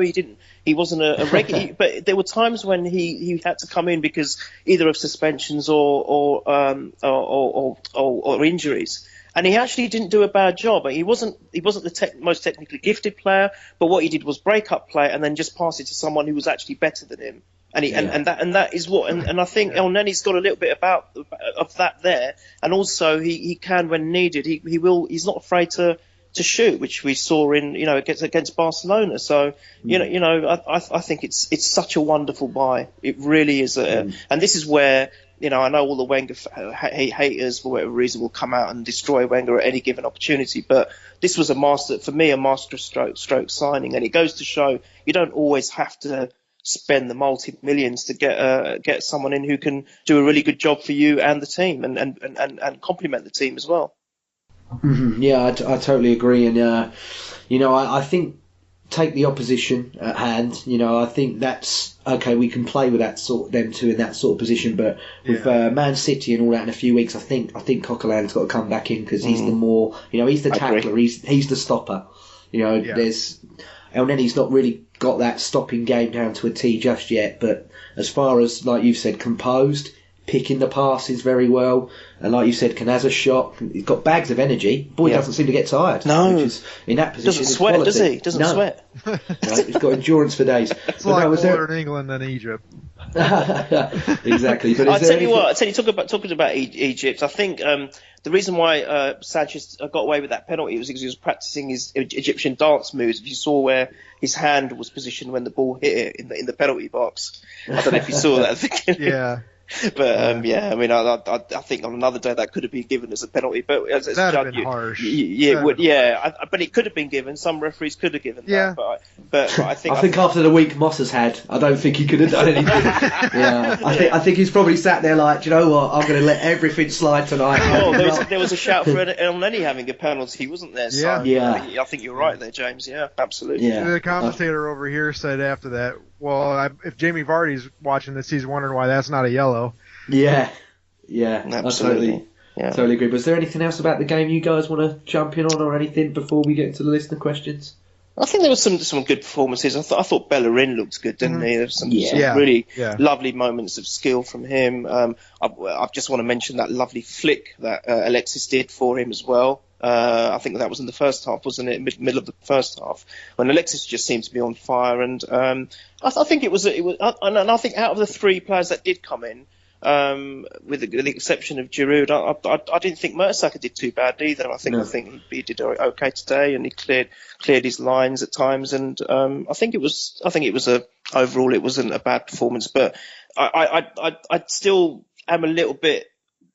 he wasn't a regular, but there were times when he had to come in because either of suspensions or injuries, and he actually didn't do a bad job. He wasn't the most technically gifted player, but what he did was break up play and then just pass it to someone who was actually better than him. And that is what, and I think El Neni's got a little bit of that there, and also he can when needed. He's not afraid to shoot, which we saw in against Barcelona. So I think it's such a wonderful buy. It really is, and this is where I know all the Wenger haters for whatever reason will come out and destroy Wenger at any given opportunity, but this was a master stroke signing, and it goes to show you don't always have to spend the multi-millions to get someone in who can do a really good job for you and the team and complement the team as well. Yeah, I totally agree, and I think take the opposition at hand. I think that's okay. We can play with them two in that sort of position, but with Man City and all that in a few weeks, I think Coquelin's got to come back in because he's the more, he's the tackler, he's the stopper. There's El Neni's not really got that stopping game down to a T just yet, but as far as, like you've said, composed, picking the passes very well, and like you said, can has a shot. He's got bags of energy. Boy doesn't seem to get tired. No, which is, in that position, doesn't sweat, quality. Does he? Doesn't sweat. He's got endurance for days. It's like colder in England than Egypt. Exactly. But I tell you what. Talking about Egypt, I think the reason why Sanchez got away with that penalty was because he was practicing his Egyptian dance moves. If you saw where his hand was positioned when the ball hit it in the penalty box, I don't know if you saw that. Yeah. But I think on another day that could have been given as a penalty. But as that'd Judd, have been harsh. It would. Yeah, but it could have been given. Some referees could have given that. But I think after the week Moss has had, I don't think he could have done anything. I think he's probably sat there like, you know what, I'm going to let everything slide tonight. Oh, there was a shout for El Neni having a penalty, wasn't there? So, I think you're right there, James. Yeah, absolutely. Yeah. The commentator over here said after that, well, if Jamie Vardy's watching this, he's wondering why that's not a yellow. Yeah, absolutely. Yeah. Totally agree. Was there anything else about the game you guys want to jump in on or anything before we get into the listener questions? I think there was some good performances. I thought Bellerin looked good, didn't he? There was some really lovely moments of skill from him. I just want to mention that lovely flick that Alexis did for him as well. I think that was in the first half, wasn't it? Middle of the first half, when Alexis just seemed to be on fire. And I think it was. And I think out of the three players that did come in, with the exception of Giroud, I didn't think Mertesacker did too bad either. I think he did okay today, and he cleared his lines at times. And I think it was overall it wasn't a bad performance, but I still am a little bit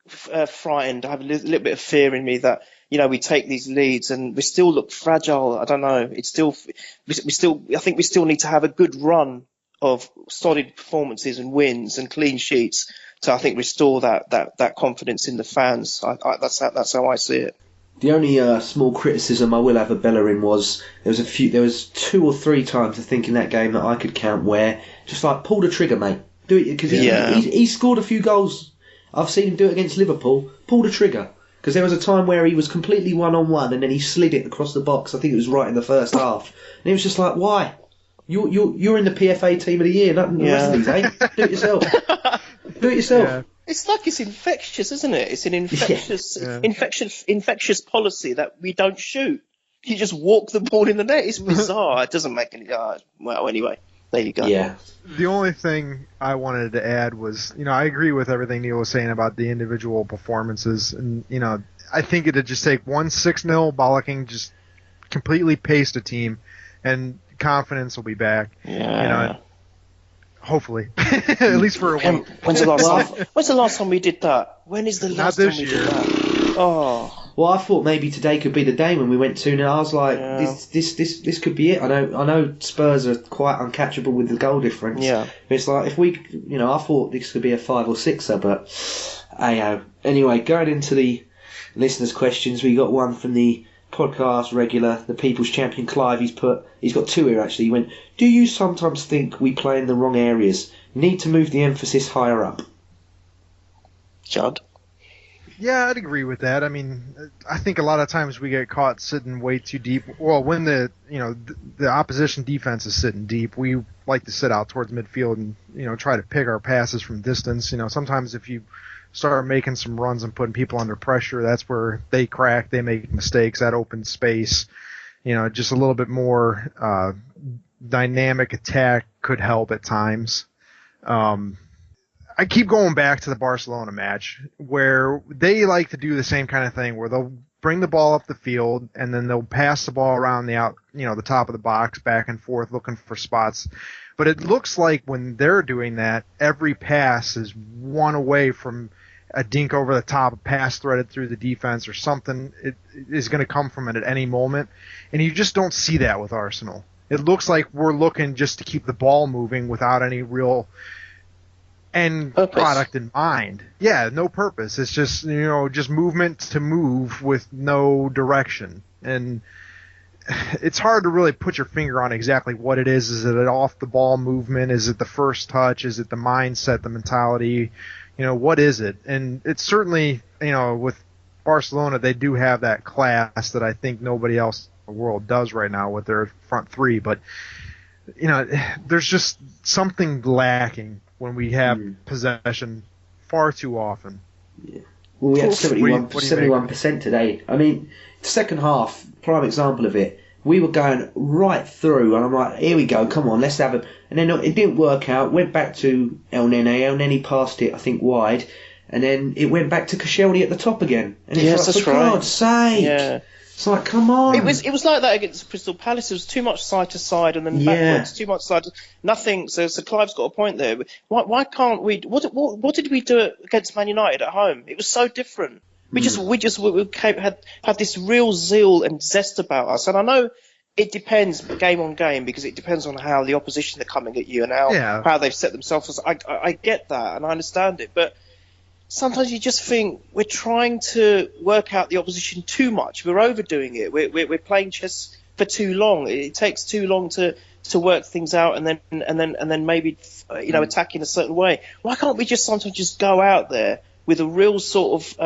frightened. I have a little bit of fear in me that we take these leads and we still look fragile. I don't know. I think we still need to have a good run of solid performances and wins and clean sheets to, I think, restore that confidence in the fans. That's how I see it. The only small criticism I will have of Bellerin was there was 2 or 3 times I think in that game that I could count where just like pull the trigger, mate, do it, because he scored a few goals. I've seen him do it against Liverpool. Pull the trigger. Because there was a time where he was completely one-on-one and then he slid it across the box. I think it was right in the first half. And it was just like, why? You're in the PFA team of the year, not the rest of these, eh? Do it yourself. Do it yourself. Yeah. It's like it's infectious, isn't it? It's an infectious policy that we don't shoot. You just walk the ball in the net. It's bizarre. It doesn't make any... well, anyway, there you go. Yeah. The only thing I wanted to add was, I agree with everything Neil was saying about the individual performances. And, I think it'd just take one 6-0 bollocking, just completely pace the team, and confidence will be back. Yeah. Hopefully, at least for a week. When's the last time we did that? When is the last time we did that? Oh. Well, I thought maybe today could be the day when we went 2-0. I was like, this could be it. I know Spurs are quite uncatchable with the goal difference. Yeah. But it's like, if we, I thought this could be a 5 or 6er, but anyway, going into the listeners' questions, we got one from the podcast regular, the People's Champion Clive. He's got 2 here actually. He went, do you sometimes think we play in the wrong areas? Need to move the emphasis higher up? Judd? Yeah, I'd agree with that. I mean, I think a lot of times we get caught sitting way too deep. Well, when the opposition defense is sitting deep, we like to sit out towards midfield and, try to pick our passes from distance. Sometimes if you start making some runs and putting people under pressure, that's where they crack, they make mistakes, that opens space. Just a little bit more dynamic attack could help at times. I keep going back to the Barcelona match where they like to do the same kind of thing where they'll bring the ball up the field and then they'll pass the ball around the top of the box back and forth looking for spots. But it looks like when they're doing that, every pass is one away from a dink over the top, a pass threaded through the defense or something. It is going to come from it at any moment. And you just don't see that with Arsenal. It looks like we're looking just to keep the ball moving without any real end product in mind. Yeah, no purpose. It's just, just movement to move with no direction. And it's hard to really put your finger on exactly what it is. Is it an off the ball movement? Is it the first touch? Is it the mindset, the mentality? What is it? And it's certainly, with Barcelona, they do have that class that I think nobody else in the world does right now with their front three. But, there's just something lacking when we have possession far too often. Yeah. Well, we had 71% today. I mean, second half, prime example of it. We were going right through, and I'm like, here we go, come on, let's have it. And then it didn't work out. Went back to El Nene. El Nene passed it, I think, wide, and then it went back to Koscielny at the top again. And it's like, for God's sake. Yeah. It's like, come on. It was like that against Crystal Palace. It was too much side to side and then backwards. Too much side. Nothing. So Clive's got a point there. Why can't we? What did we do against Man United at home? It was so different. We had this real zeal and zest about us. And I know it depends game on game because it depends on how the opposition are coming at you and how they've set themselves. I get that and I understand it, but sometimes you just think we're trying to work out the opposition too much. We're overdoing it. We're playing chess for too long. It takes too long to work things out and then maybe attack in a certain way. Why can't we just sometimes just go out there with a real sort of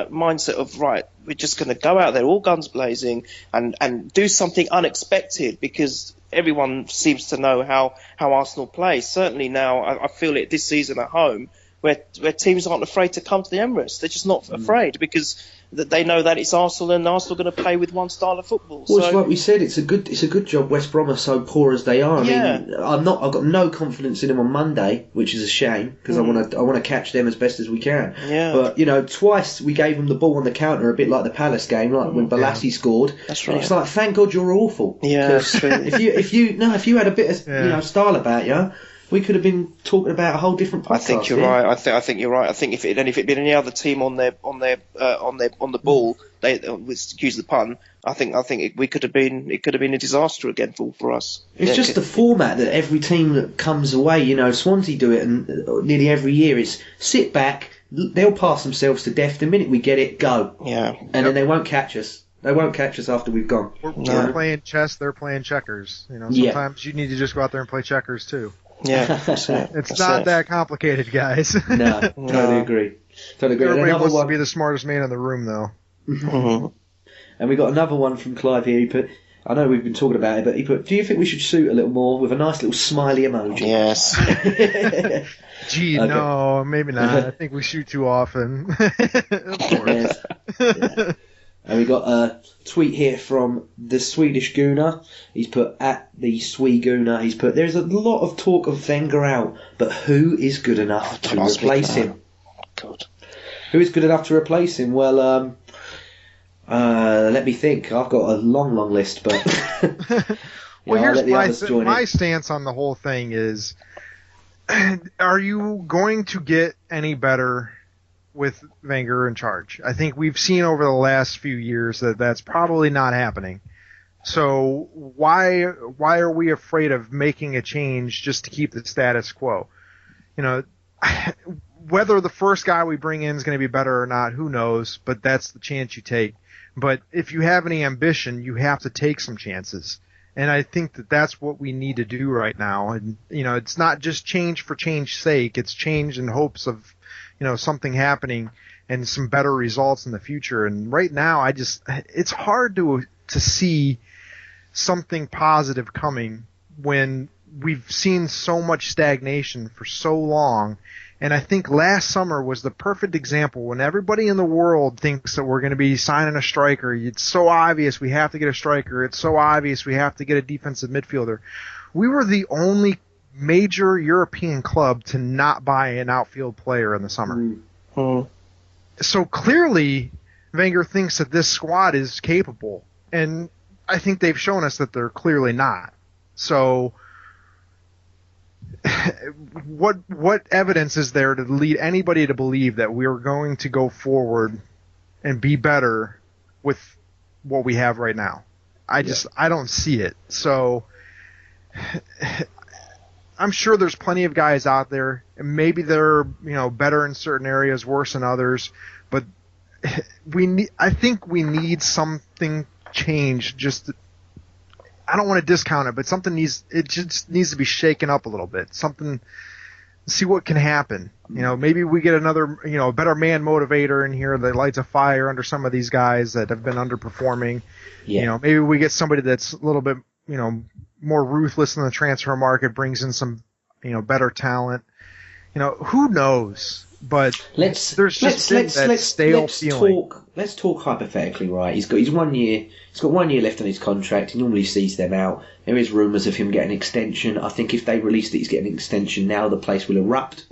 mindset of, right, we're just going to go out there all guns blazing and do something unexpected because everyone seems to know how Arsenal play. Certainly now I feel it this season at home. Where teams aren't afraid to come to the Emirates. They're just not afraid because they know that it's Arsenal and Arsenal are going to play with one style of football. Well, it's like we said, it's a good job West Brom are so poor as they are. I mean, I've got no confidence in them on Monday, which is a shame because I want to catch them as best as we can. Yeah. But twice we gave them the ball on the counter, a bit like the Palace game, like when Balassi scored. That's right. And it's like, thank God you're awful. Yeah. if you had a bit of style about you, we could have been talking about a whole different podcast. I think you're right. I think you're right. I think if it had been any other team on the ball, excuse the pun, I think it could have been a disaster again for us. It's just the format that every team that comes away, Swansea do it, and nearly every year it's sit back, they'll pass themselves to death. The minute we get it, go. Yeah. And then they won't catch us. They won't catch us after we've gone. We're playing chess. They're playing checkers. Sometimes you need to just go out there and play checkers too. Yeah, it's not that complicated, guys. No, totally agree. Everybody wants to be the smartest man in the room, though. Mm-hmm. And we got another one from Clive here. He put, I know we've been talking about it, but he put, do you think we should shoot a little more with a nice little smiley emoji? Yes. Gee, okay. No, maybe not. I think we shoot too often. Of course. Yeah. And we got a tweet here from the Swedish Gooner. He's put, at the Swee Gooner, he's put, there's a lot of talk of Wenger out, but who is good enough to replace him? God. Who is good enough to replace him? Well, let me think. I've got a long list, but well, here's my stance on the whole thing is, are you going to get any better with Wenger in charge? I think we've seen over the last few years that that's probably not happening. So why are we afraid of making a change just to keep the status quo? You know, whether the first guy we bring in is going to be better or not, who knows? But that's the chance you take. But if you have any ambition, you have to take some chances. And I think that that's what we need to do right now. And, you know, it's not just change for change's sake. It's change in hopes of, you know, something happening and some better results in the future. And right now, it's hard to see something positive coming when we've seen so much stagnation for so long. And I think last summer was the perfect example when everybody in the world thinks that we're going to be signing a striker. It's so obvious we have to get a striker. It's so obvious we have to get a defensive midfielder. We were the only major European club to not buy an outfield player in the summer. Mm-hmm. So clearly Wenger thinks that this squad is capable. And I think they've shown us that they're clearly not. So what evidence is there to lead anybody to believe that we're going to go forward and be better with what we have right now? I don't see it. So I'm sure there's plenty of guys out there, and maybe they're, you know, better in certain areas, worse in others, but I think we need something changed. I don't want to discount it, but it just needs to be shaken up a little bit. Something, see what can happen. You know, maybe we get another, you know, better man motivator in here that lights a fire under some of these guys that have been underperforming. Yeah. You know, maybe we get somebody that's a little bit, you know, more ruthless in the transfer market, brings in some, you know, better talent. You know, who knows? But let's talk hypothetically, right? He's got 1 year. He's got 1 year left on his contract. He normally sees them out. There is rumours of him getting an extension. I think if they released that he's getting an extension now, the place will erupt.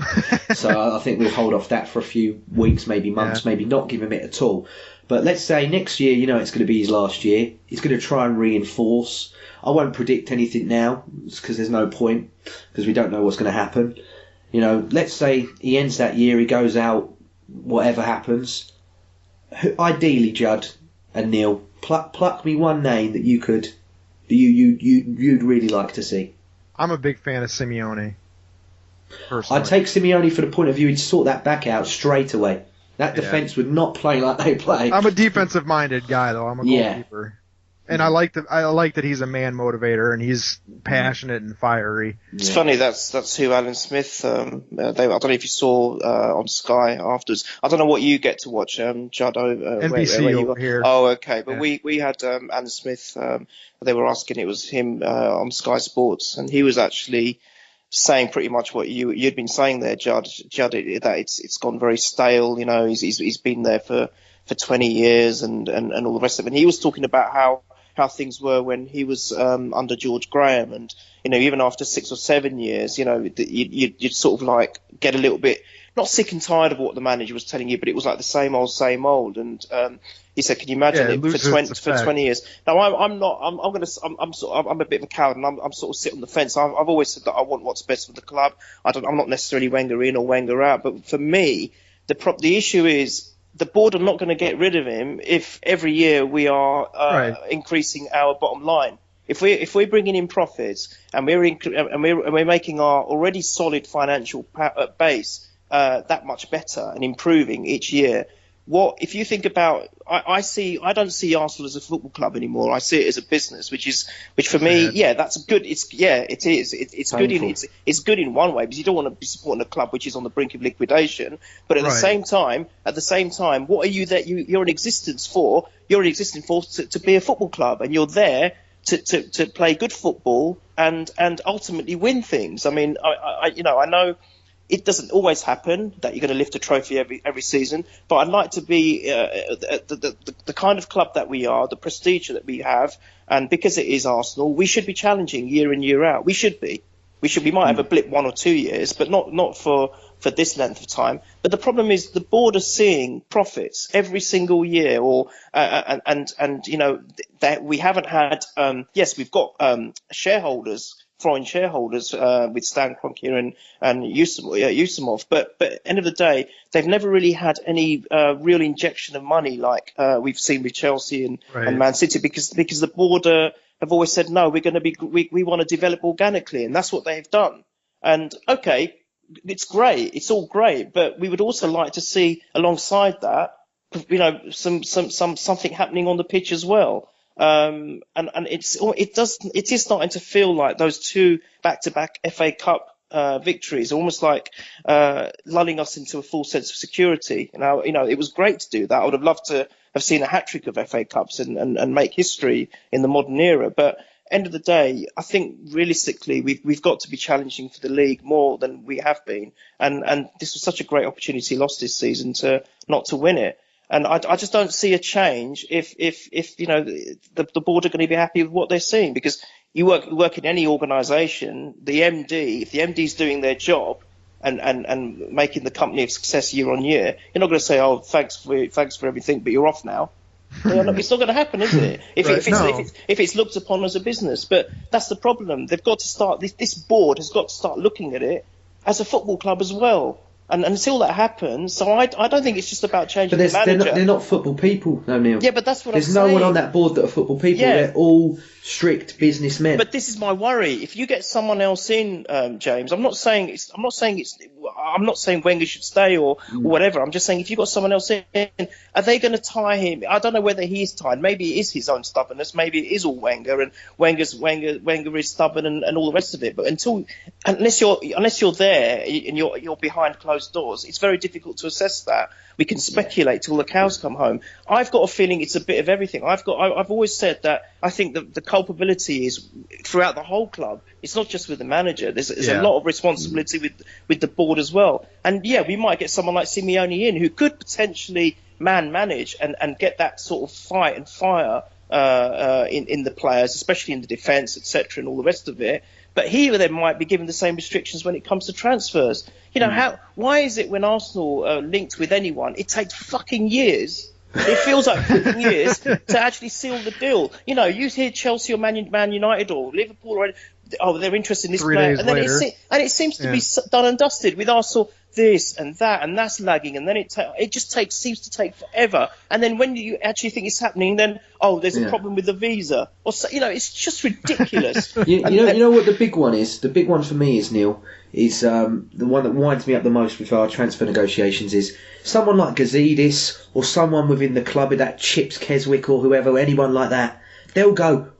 So I think we'll hold off that for a few weeks, maybe months, maybe not give him it at all. But let's say next year, you know, it's going to be his last year. He's going to try and reinforce. I won't predict anything now because there's no point because we don't know what's going to happen. You know, let's say he ends that year, he goes out, whatever happens. Ideally, Judd and Neil, pluck me one name that you'd really like to see. I'm a big fan of Simeone. Personally. I'd take Simeone for the point of view he'd sort that back out straight away. That defence would not play like they play. I'm a defensive-minded guy, though. I'm a goalkeeper. And I like that he's a man motivator and he's passionate and fiery. It's funny that's who Alan Smith. I don't know if you saw on Sky afterwards. I don't know what you get to watch, Judd. NBC where you over here. Oh, okay. But we had Alan Smith. They were asking. It was him on Sky Sports, and he was actually saying pretty much what you'd been saying there, Judd. That it's gone very stale. You know, he's been there for 20 years and all the rest of it. And he was talking about how things were when he was under George Graham, and you know, even after 6 or 7 years, you know, you'd sort of like get a little bit not sick and tired of what the manager was telling you, but it was like the same old. And he said, "Can you imagine it for 20 years?" Now I'm not. I'm a bit of a coward, and I'm sort of sit on the fence. I've always said that I want what's best for the club. I'm not necessarily Wenger in or Wenger out, but for me, the issue is, the board are not going to get rid of him if every year we are increasing our bottom line. If we're bringing in profits and we're making our already solid financial base that much better and improving each year, if you think about, I don't see Arsenal as a football club anymore. I see it as a business, which for me, that's good. It is. It's good it's good in one way because you don't want to be supporting a club which is on the brink of liquidation. But at the same time, what are you that you're in existence for? You're in existence for to be a football club, and you're there to play good football and ultimately win things. I mean, I know. It doesn't always happen that you're going to lift a trophy every season, but I'd like to be the kind of club that we are, the prestige that we have, and because it is Arsenal, we should be challenging year in, year out. We should be. We might have a blip 1 or 2 years, but not for this length of time. But the problem is the board are seeing profits every single year, and you know that we haven't had. Yes, we've got shareholders foreign shareholders with Stan Kroenke and Yusumov. But end of the day, they've never really had any real injection of money like we've seen with Chelsea and Man City, because the board have always said no, we want to develop organically, and that's what they've done. And okay, it's great, it's all great, but we would also like to see alongside that, something happening on the pitch as well. And it is starting to feel like those two back-to-back FA Cup victories, almost like lulling us into a full sense of security. It was great to do that. I would have loved to have seen a hat-trick of FA Cups and make history in the modern era. But end of the day, I think realistically we've got to be challenging for the league more than we have been. And this was such a great opportunity lost this season not to win it. And I just don't see a change if the board are going to be happy with what they're seeing, because you work in any organisation, if the MD is doing their job and making the company a success year on year, you're not going to say, oh, thanks for everything, but you're off now. It's not going to happen, is it? If it's looked upon as a business. But that's the problem. They've got to start. This board has got to start looking at it as a football club as well. And until that happens, so I don't think it's just about changing the manager. They're not football people, no, Neil. Yeah, but that's what There's I'm saying. no one on that board that are football people. Yeah. They're all strict businessmen. But this is my worry. If you get someone else in, James, I'm not saying Wenger should stay or whatever. I'm just saying if you got someone else in, are they going to tie him? I don't know whether he is tied. Maybe it is his own stubbornness. Maybe it is all Wenger, and Wenger is stubborn and all the rest of it. But unless you're there and you're behind closed doors, it's very difficult to assess that. We can speculate till the cows come home. I've got a feeling it's a bit of everything. I've always said that I think the culpability is throughout the whole club. It's not just with the manager. There's a lot of responsibility with the board as well. And we might get someone like Simeone in who could potentially manage and get that sort of fight and fire in the players, especially in the defence, etc., and all the rest of it. But he then might be given the same restrictions when it comes to transfers. Why is it when Arsenal are linked with anyone, it takes fucking years? It feels like fucking years to actually seal the deal. You hear Chelsea or Man United or Liverpool or they're interested in this player, and then it seems to be done and dusted. With Arsenal, this and that, and that's lagging, and then it seems to take forever. And then when you actually think it's happening, then there's a problem with the visa, or it's just ridiculous. You know what the big one is? The big one for me is, Neil, is the one that winds me up the most with our transfer negotiations is someone like Gazidis or someone within the club, with that Chips Keswick or whoever, anyone like that. They'll go,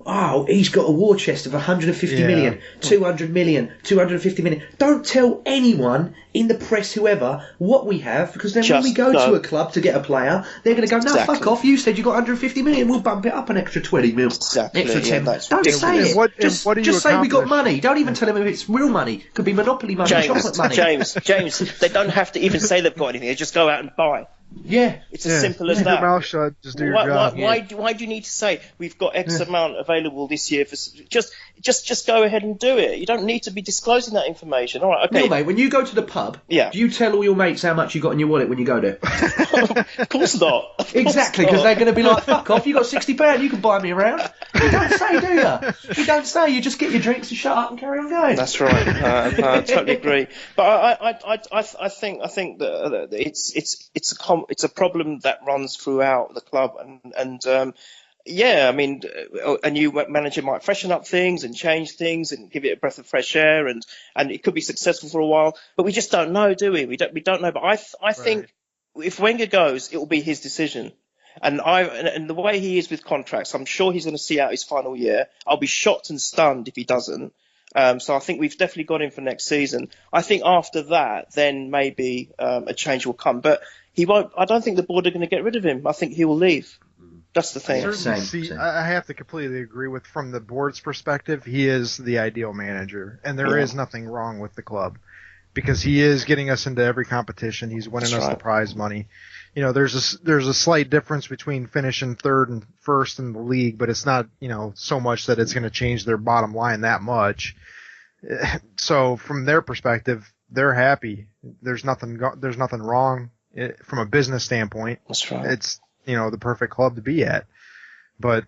he's got a war chest of 150 million, 200 million, 250 million. Don't tell anyone in the press, whoever, what we have, because then when we go to a club to get a player, they're going to go, no, fuck off, you said you got 150 million, we'll bump it up an extra 20 mil, extra 10. Don't say it. Just say we got money. Don't even tell them if it's real money. Could be monopoly money, chocolate money. James, they don't have to even say they've got anything. They just go out and buy. Yeah, it's as simple as that. Keep your mouth shut. Just do your job. Why do you need to say we've got X amount available this year? For just go ahead and do it. You don't need to be disclosing that information. All right, okay. No, mate. When you go to the pub, do you tell all your mates how much you got in your wallet when you go there? Of course not. Exactly, because they're going to be like, "Fuck off! You got £60. You can buy me around." You don't say, do you? You don't say. You just get your drinks and shut up and carry on going. That's right. I totally agree. But I think that it's a problem that runs throughout the club, and I mean, a new manager might freshen up things and change things and give it a breath of fresh air, and it could be successful for a while, but we just don't know, do we? We don't know. But I think if Wenger goes, it will be his decision. And the way he is with contracts, I'm sure he's going to see out his final year. I'll be shocked and stunned if he doesn't. So I think we've definitely got him for next season. I think after that, then maybe a change will come. But he won't. I don't think the board are going to get rid of him. I think he will leave. That's the thing. Same. I have to completely agree with, from the board's perspective, he is the ideal manager, and there is nothing wrong with the club, because he is getting us into every competition. He's winning us the prize money. There's a slight difference between finishing third and first in the league, but it's not, so much that it's going to change their bottom line that much. So from their perspective, they're happy. There's nothing wrong from a business standpoint. That's right. It's, the perfect club to be at. But,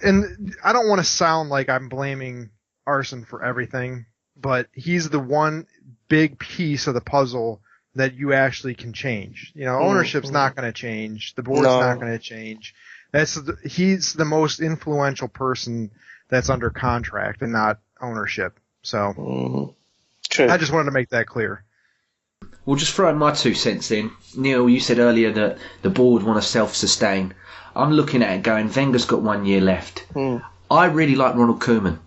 and I don't want to sound like I'm blaming Arson for everything, but he's the one big piece of the puzzle that you actually can change. Ownership's not going to change. The board's not going to change. He's the most influential person that's under contract and not ownership. So True. I just wanted to make that clear. Well, just throwing my 2 cents in. Neil, you said earlier that the board want to self-sustain. I'm looking at it going, Wenger's got 1 year left. I really like Ronald Koeman.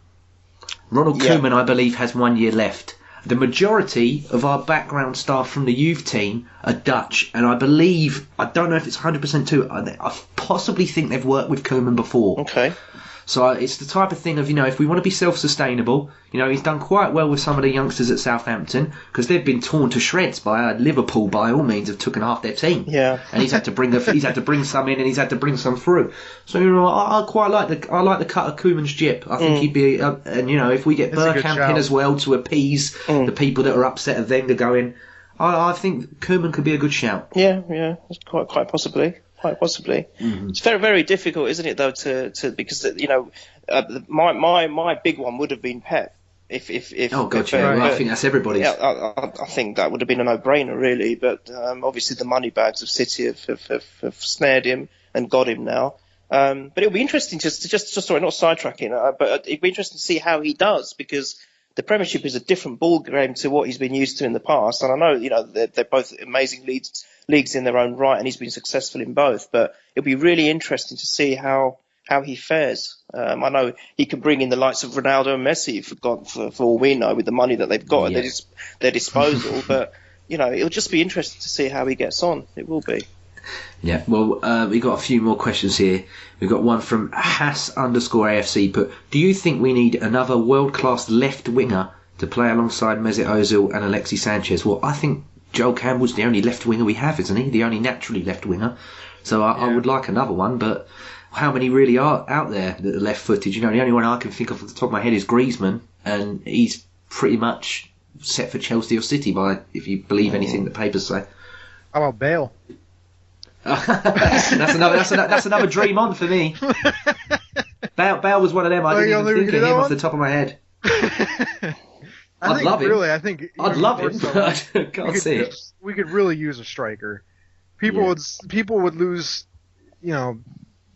Ronald Koeman, I believe, has 1 year left. The majority of our background staff from the youth team are Dutch, and I believe, I don't know if it's 100% true, I possibly think they've worked with Koeman before. Okay. So it's the type of thing of, if we want to be self-sustainable, he's done quite well with some of the youngsters at Southampton, because they've been torn to shreds by Liverpool, by all means, have taken half their team. Yeah. And he's had to bring some in, and he's had to bring some through. So, I quite like the cut of Koeman's jip. I think he'd be, if we get Bergkamp in as well to appease the people that are upset at Wenger going, I think Koeman could be a good shout. Yeah, it's quite possibly. Quite possibly. It's very, very difficult, isn't it, though, because my big one would have been Pep. If oh, gotcha. Well, I think that's everybody's. Yeah, I think that would have been a no-brainer, really. But obviously, the money bags of City have snared him and got him now. But it'll be interesting sorry, not sidetracking, but it'll be interesting to see how he does, because the Premiership is a different ball game to what he's been used to in the past. And I know, they're both amazing leagues in their own right, and he's been successful in both. But it'll be really interesting to see how he fares. I know he can bring in the likes of Ronaldo and Messi for all we know, with the money that they've got at their disposal. But it'll just be interesting to see how he gets on. It will be. Yeah, well, we got a few more questions here. We've got one from Hass_AFC. But do you think we need another world-class left winger to play alongside Mesut Ozil and Alexis Sanchez? Well, I think Joel Campbell's the only left winger we have, isn't he? The only naturally left winger. So I would like another one, but how many really are out there that are left-footed? The only one I can think of off the top of my head is Griezmann, and he's pretty much set for Chelsea or City, if you believe anything the papers say. How about Bale? that's another dream on for me. Bale was one of them. I didn't even think of him off the top of my head. I'd love him. Really, I think I'd love him, but I can't see it. We could really use a striker. People would lose,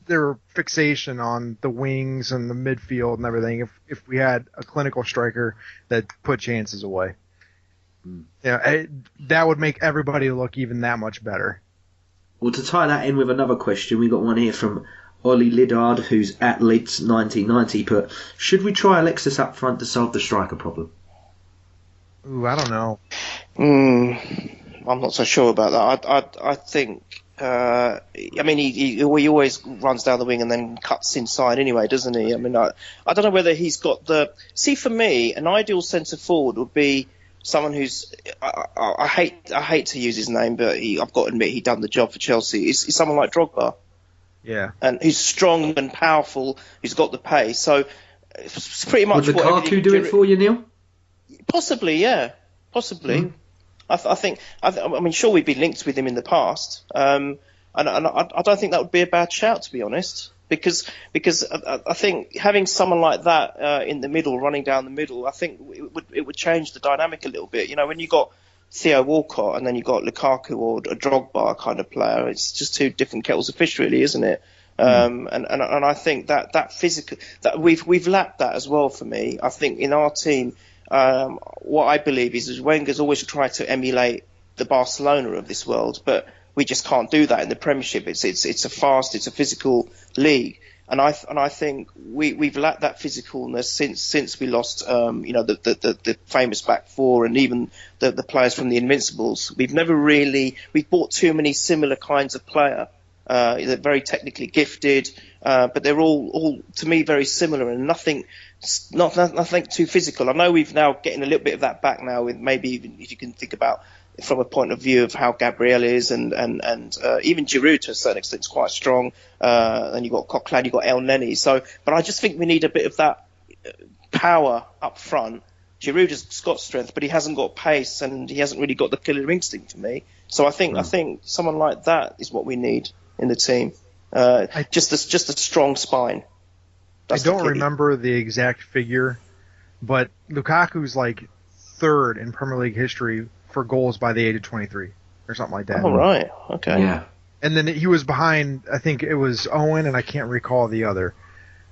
their fixation on the wings and the midfield and everything if we had a clinical striker that put chances away. That would make everybody look even that much better. Well, to tie that in with another question, we got one here from Ollie Liddard, who's at Leeds 1990. But should we try Alexis up front to solve the striker problem? Ooh, I don't know. I'm not so sure about that. I think. He always runs down the wing and then cuts inside anyway, doesn't he? I don't know whether he's got the. See, for me, an ideal centre forward would be someone who's. I hate to use his name, but I've got to admit he done the job for Chelsea. He's someone like Drogba. Yeah. And who's strong and powerful, who's got the pace. So it's pretty much. Would Lukaku do it for you, Neil? Possibly, yeah. Possibly. Sure, we've been linked with him in the past, and I don't think that would be a bad shout, to be honest, because I think having someone like that in the middle, running down the middle, I think it would change the dynamic a little bit. When you got Theo Walcott and then you got Lukaku or a Drogba kind of player, it's just two different kettles of fish, really, isn't it? And I think that physical, that we've lacked that as well for me. I think in our team. What I believe is Wenger's always tried to emulate the Barcelona of this world, but we just can't do that in the Premiership. It's a fast, it's a physical league, and I think we've lacked that physicalness since we lost the famous back four and even the players from the Invincibles. We've bought too many similar kinds of player. They're very technically gifted, but they're all to me very similar and nothing too physical. I know we've now getting a little bit of that back now, with maybe even if you can think about from a point of view of how Gabriel is and even Giroud to a certain extent is quite strong. And you've got Coquelin, you've got El Neni. But I just think we need a bit of that power up front. Giroud has got strength, but he hasn't got pace and he hasn't really got the killer instinct for me. So I think someone like that is what we need in the team. Just a strong spine. don't remember the exact figure, but Lukaku's like third in Premier League history for goals by the age of 23 or something like that. Oh, right. Okay. Yeah. And then he was behind, I think it was Owen, and I can't recall the other.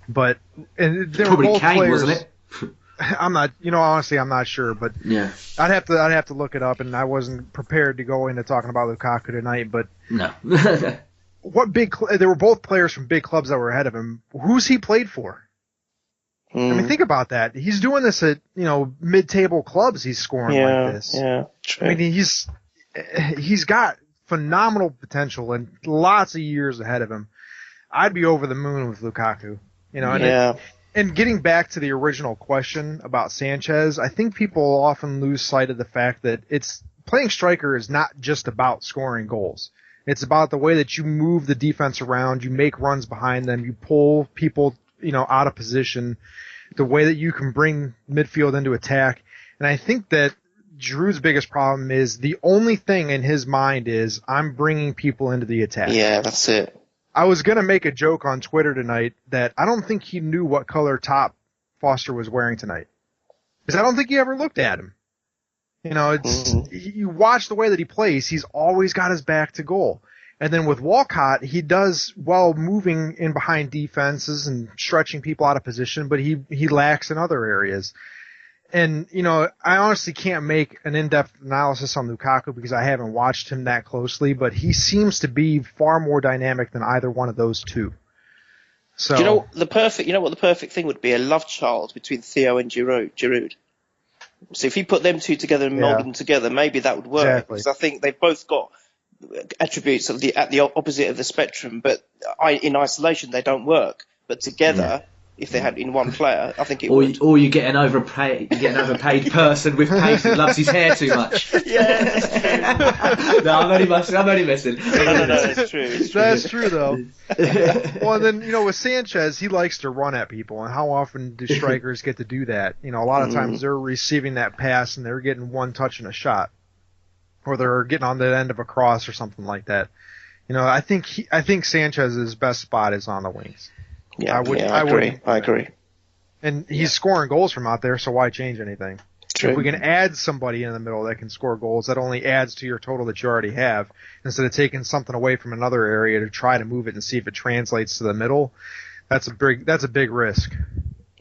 But and they were Probably both Kane, players, wasn't it? I'm not, honestly, I'm not sure, but Yeah. I'd have to look it up, and I wasn't prepared to go into talking about Lukaku tonight. But No. they were both players from big clubs that were ahead of him. Who's he played for? I mean, think about that. He's doing this at mid-table clubs. He's scoring like this. Yeah, true. I mean, he's got phenomenal potential and lots of years ahead of him. I'd be over the moon with Lukaku. And getting back to the original question about Sanchez, I think people often lose sight of the fact that playing striker is not just about scoring goals. It's about the way that you move the defense around, you make runs behind them, you pull people, out of position, the way that you can bring midfield into attack. And I think that Giroud's biggest problem is the only thing in his mind is I'm bringing people into the attack. Yeah, that's it. I was going to make a joke on Twitter tonight that I don't think he knew what color top Foster was wearing tonight. Because I don't think he ever looked at him. You watch the way that he plays, he's always got his back to goal. And then with Walcott, he does well moving in behind defenses and stretching people out of position, but he lacks in other areas. And, I honestly can't make an in-depth analysis on Lukaku because I haven't watched him that closely, but he seems to be far more dynamic than either one of those two. So, do you know what the perfect thing would be? A love child between Theo and Giroud. So if you put them two together and mold them together, maybe that would work. Exactly. Because I think they've both got attributes at the opposite of the spectrum, but in isolation they don't work. But together, if they had in one player, I think it would. Or you get an overpaid person with pace who loves his hair too much. Yeah, that's true. No, I'm only messing. No, that's true. That's true, though. Well, then, with Sanchez, he likes to run at people, and how often do strikers get to do that? A lot of times they're receiving that pass and they're getting one touch and a shot, or they're getting on the end of a cross or something like that. I think Sanchez's best spot is on the wings. Yeah, I agree. And he's scoring goals from out there, so why change anything? True. If we can add somebody in the middle that can score goals, that only adds to your total that you already have, instead of taking something away from another area to try to move it and see if it translates to the middle. That's a big risk.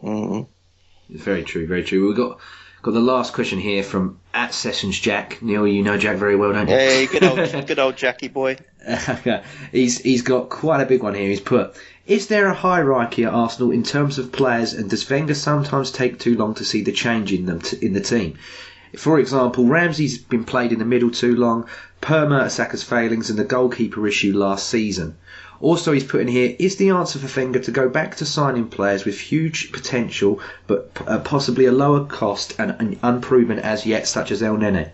Mm-hmm. Very true, very true. We've got the last question here from @Sessions Jack. Neil, you know Jack very well, don't you? Hey, good old Jackie boy. He's got quite a big one here. He's put, is there a hierarchy at Arsenal in terms of players, and does Wenger sometimes take too long to see the change in them in the team? For example, Ramsey's been played in the middle too long, per Mertesacker's failings and the goalkeeper issue last season. Also, he's put in here, is the answer for Wenger to go back to signing players with huge potential but possibly a lower cost and unproven as yet, such as El Nene?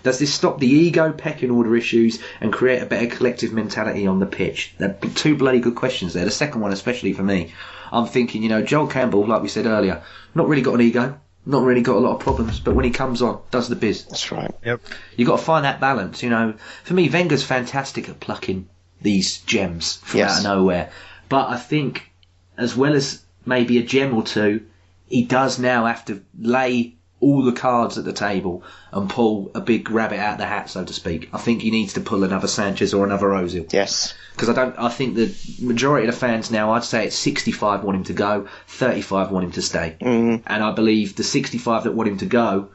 Does this stop the ego, pecking order issues and create a better collective mentality on the pitch? They're two bloody good questions there. The second one especially for me. I'm thinking, Joel Campbell, like we said earlier, not really got an ego, not really got a lot of problems, but when he comes on, does the biz. That's right. Yep. You've got to find that balance, For me, Wenger's fantastic at plucking these gems from out of nowhere. But I think, as well as maybe a gem or two, he does now have to lay all the cards at the table and pull a big rabbit out of the hat, so to speak. I think he needs to pull another Sanchez or another Ozil. Yes. Because I think the majority of the fans now, I'd say it's 65 want him to go, 35 want him to stay. Mm-hmm. And I believe the 65 that want him to go,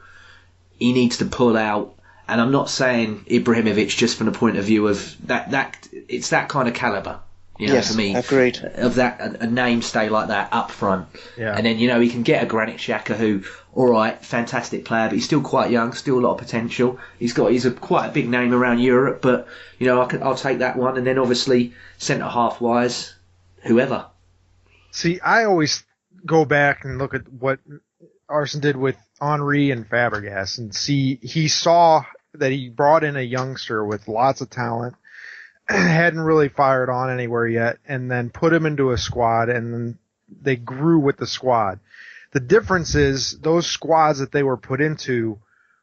he needs to pull out. And I'm not saying Ibrahimovic just from the point of view of that it's that kind of calibre, for me. Agreed. Of that, a namestay like that up front. Yeah. And then, he can get a Granit Xhaka who, alright, fantastic player, but he's still quite young, still a lot of potential. He's quite a big name around Europe, but, I'll take that one. And then obviously, centre-half wise, whoever. See, I always go back and look at what Arsene did with Henry and Fabregas and he saw that he brought in a youngster with lots of talent, hadn't really fired on anywhere yet, and then put him into a squad, and then they grew with the squad. The difference is those squads that they were put into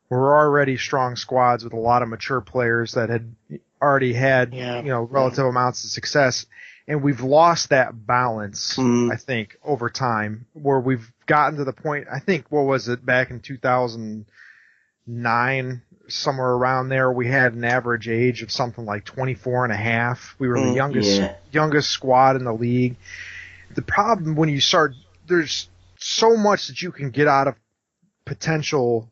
were already strong squads with a lot of mature players that had already had relative amounts of success, And we've lost that balance, I think, over time, where we've gotten to the point, I think, what was it, back in 2009, somewhere around there, we had an average age of something like 24 and a half. We were the youngest squad in the league. The problem when you start, there's so much that you can get out of potential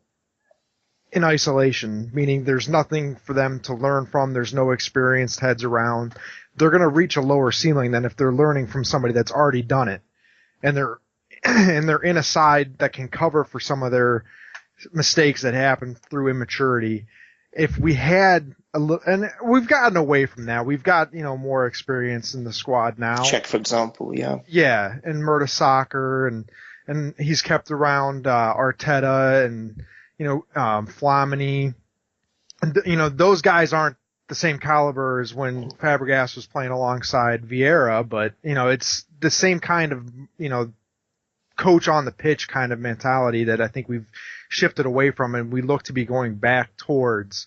in isolation, meaning there's nothing for them to learn from, there's no experienced heads around. They're going to reach a lower ceiling than if they're learning from somebody that's already done it, and they're in a side that can cover for some of their mistakes that happen through immaturity. If we had a little, and we've gotten away from that, we've got more experience in the squad now. Czech, for example, and Mertesacker, and he's kept around Arteta and Flamini, and those guys aren't the same caliber as when Fabregas was playing alongside Vieira, but it's the same kind of coach on the pitch kind of mentality that I think we've shifted away from, and we look to be going back towards.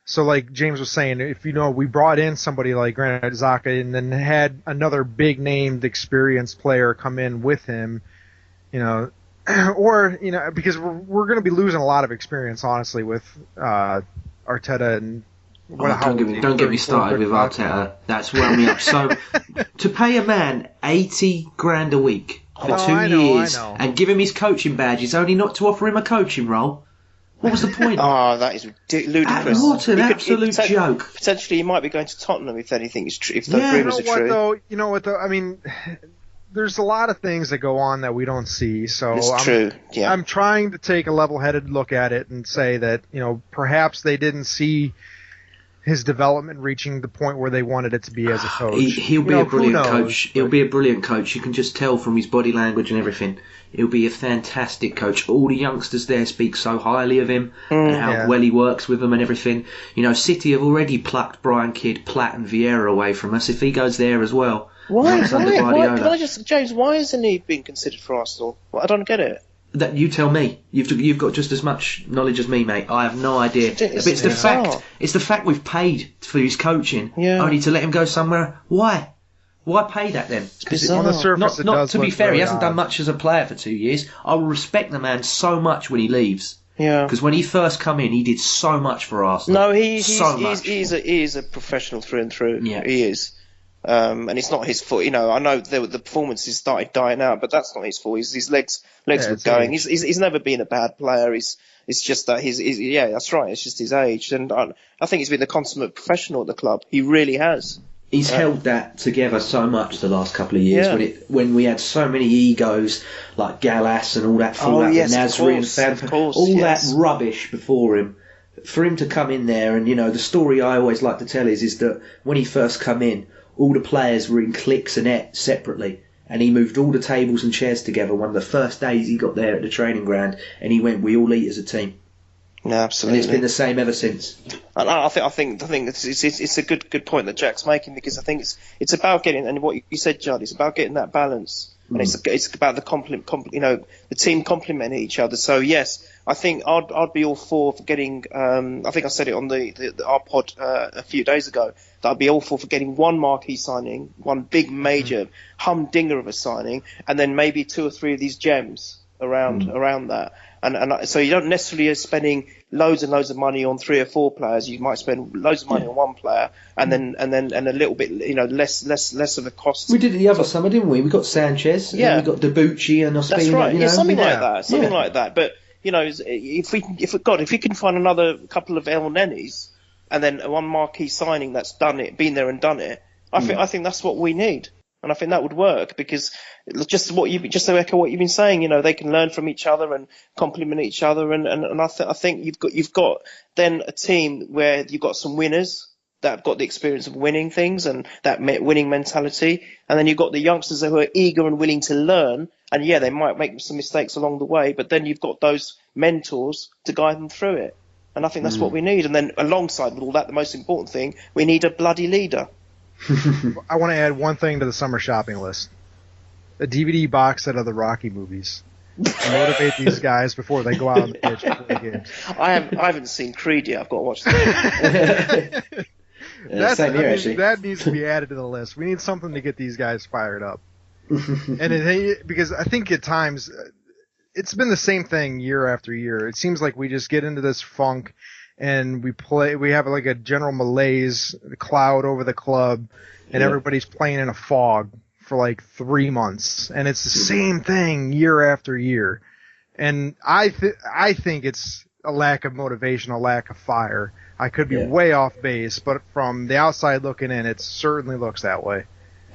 So like James was saying, if we brought in somebody like Granit Xhaka and then had another big named experienced player come in with him, or because we're going to be losing a lot of experience, honestly, with Arteta and. Don't get me started with Arteta. That's wound me up. So, to pay a man 80 grand a week for 2 years and give him his coaching badge is only not to offer him a coaching role. What was the point? That is ludicrous. What an absolute joke. Potentially, he might be going to Tottenham if anything is true. If the rumours are true. You know what though? I mean, there's a lot of things that go on that we don't see. So it's true. Yeah. I'm trying to take a level-headed look at it and say that perhaps they didn't see his development reaching the point where they wanted it to be as a coach. He'll be a brilliant coach. He'll be a brilliant coach. You can just tell from his body language and everything. He'll be a fantastic coach. All the youngsters there speak so highly of him and how well he works with them and everything. City have already plucked Brian Kidd, Platt and Vieira away from us. If he goes there as well, why? James, why isn't he being considered for Arsenal? I don't get it. That you tell me. You've got just as much knowledge as me, mate. I have no idea. It's the fact we've paid for his coaching only to let him go somewhere. Why? Why pay that then? On the surface, not to be fair, he hasn't done much as a player for 2 years. I will respect the man so much when he leaves. Yeah. Because when he first come in, he did so much for Arsenal. No, he is a professional through and through. Yeah. He is. And it's not his fault. I know the performances started dying out, but that's not his fault. His legs were going. He's never been a bad player. It's just that that's right. It's just his age, and I think he's been a consummate professional at the club. He really has. He's held that together so much the last couple of years when we had so many egos like Gallas and all that fallout with Nasri and Fan, that rubbish before him. For him to come in there, and the story I always like to tell is that when he first come in, all the players were in cliques and ate separately, and he moved all the tables and chairs together one of the first days he got there at the training ground, and he went, we all eat as a team. Yeah, absolutely. And it's been the same ever since. And I think it's a good point that Jack's making, because I think it's about getting, and what you said, Judd, it's about getting that balance, and it's about the the team complementing each other. So yes, I think I'd be all for getting. I think I said it on our pod a few days ago that I'd be all for getting one marquee signing, one big major humdinger of a signing, and then maybe 2 or 3 of these gems around that. And so you don't necessarily are spending loads and loads of money on 3 or 4 players. You might spend loads of money on one player, and then a little bit, less of a cost. We did it the other summer, didn't we? We got Sanchez, and then we got Debucci and Ospina. That's right. Something like that. But if we can find another couple of El Nenis, and then one marquee signing that's been there and done it, I think that's what we need. And I think that would work, because just to echo what you've been saying, they can learn from each other and complement each other, and I think you've got then a team where you've got some winners that have got the experience of winning things and that winning mentality, and then you've got the youngsters who are eager and willing to learn, and they might make some mistakes along the way, but then you've got those mentors to guide them through it, and I think that's what we need. And then alongside with all that, the most important thing, we need a bloody leader. I want to add one thing to the summer shopping list. A DVD box set of the Rocky movies. To motivate these guys before they go out on the pitch and play games. I haven't seen Creed yet. I've got to watch that. Same here, actually. That needs to be added to the list. We need something to get these guys fired up. Because I think at times it's been the same thing year after year. It seems like we just get into this funk and we have like a general malaise, cloud over the club, and everybody's playing in a fog for like 3 months, and it's the same thing year after year. And I think it's a lack of motivation, a lack of fire. I could be way off base, but from the outside looking in, it certainly looks that way.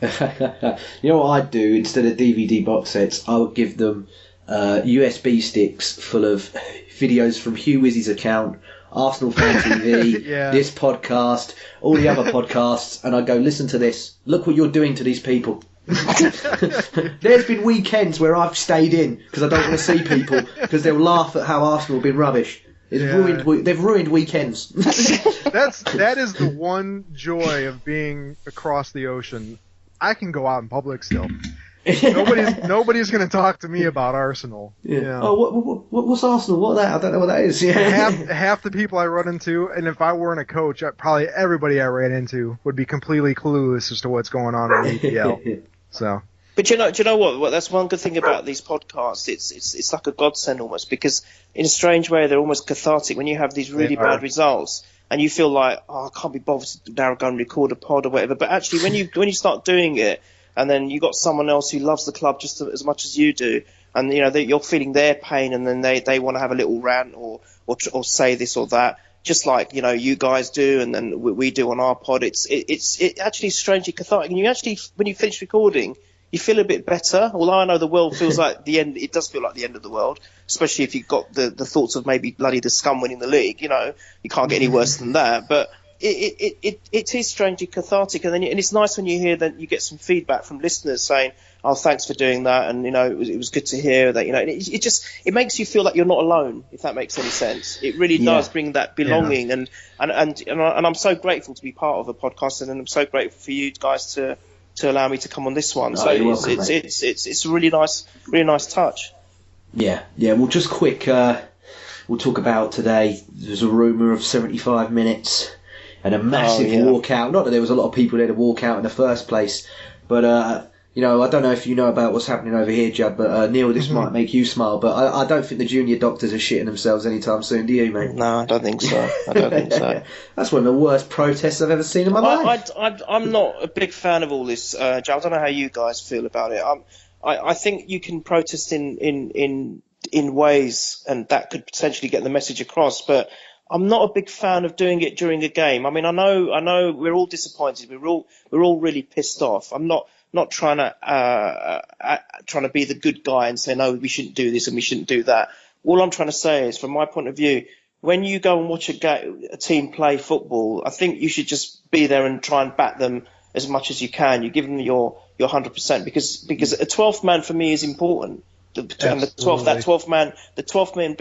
You know what I'd do instead of DVD box sets? I would give them USB sticks full of videos from Hugh Wizzy's account, Arsenal Fan TV, this podcast, all the other podcasts, and I'd go, listen to this. Look what you're doing to these people. There's been weekends where I've stayed in because I don't want to see people because they'll laugh at how Arsenal have been rubbish. They've ruined weekends. That is the one joy of being across the ocean. I can go out in public still. Nobody's going to talk to me about Arsenal. Yeah. Oh, what's Arsenal? What that? I don't know what that is. Yeah. Half the people I run into, and if I weren't a coach, probably everybody I ran into would be completely clueless as to what's going on in the EPL. So. But do you know what? That's one good thing about these podcasts. It's like a godsend almost, because in a strange way they're almost cathartic when you have these really bad results and you feel like, I can't be bothered to now go and record a pod or whatever. But actually, when you start doing it, and then you got someone else who loves the club just as much as you do, and you're feeling their pain, and then they want to have a little rant or say this or that, just like you guys do, and then we do on our pod. It actually strangely cathartic, and you actually, when you finish recording, you feel a bit better. Although I know the world feels like the end. It does feel like the end of the world, especially if you've got the thoughts of maybe bloody the scum winning the league. You can't get any worse than that. But it is strangely cathartic, and it's nice when you hear that you get some feedback from listeners saying, "Oh, thanks for doing that," and it was good to hear that. It makes you feel like you're not alone, if that makes any sense. It really does bring that belonging, and I'm so grateful to be part of a podcast, and I'm so grateful for you guys to allow me to come on this one. So it's a really nice touch. Yeah. Well, just quick, we'll talk about today. There's a rumour of 75 minutes and a massive walkout. Not that there was a lot of people there to walk out in the first place, but I don't know if you know about what's happening over here, Judd, but Neil, this might make you smile, but I don't think the junior doctors are shitting themselves anytime soon, do you, mate? No, I don't think so. That's one of the worst protests I've ever seen in my life. I'm not a big fan of all this, Joe. I don't know how you guys feel about it. I think you can protest in ways, and that could potentially get the message across, but I'm not a big fan of doing it during a game. I mean, I know we're all disappointed. We're all really pissed off. I'm not trying to be the good guy and say, no, we shouldn't do this and we shouldn't do that. All I'm trying to say is, from my point of view, when you go and watch a team play football, I think you should just be there and try and back them as much as you can. You give them your 100%, because a 12th man for me is important. And the 12th man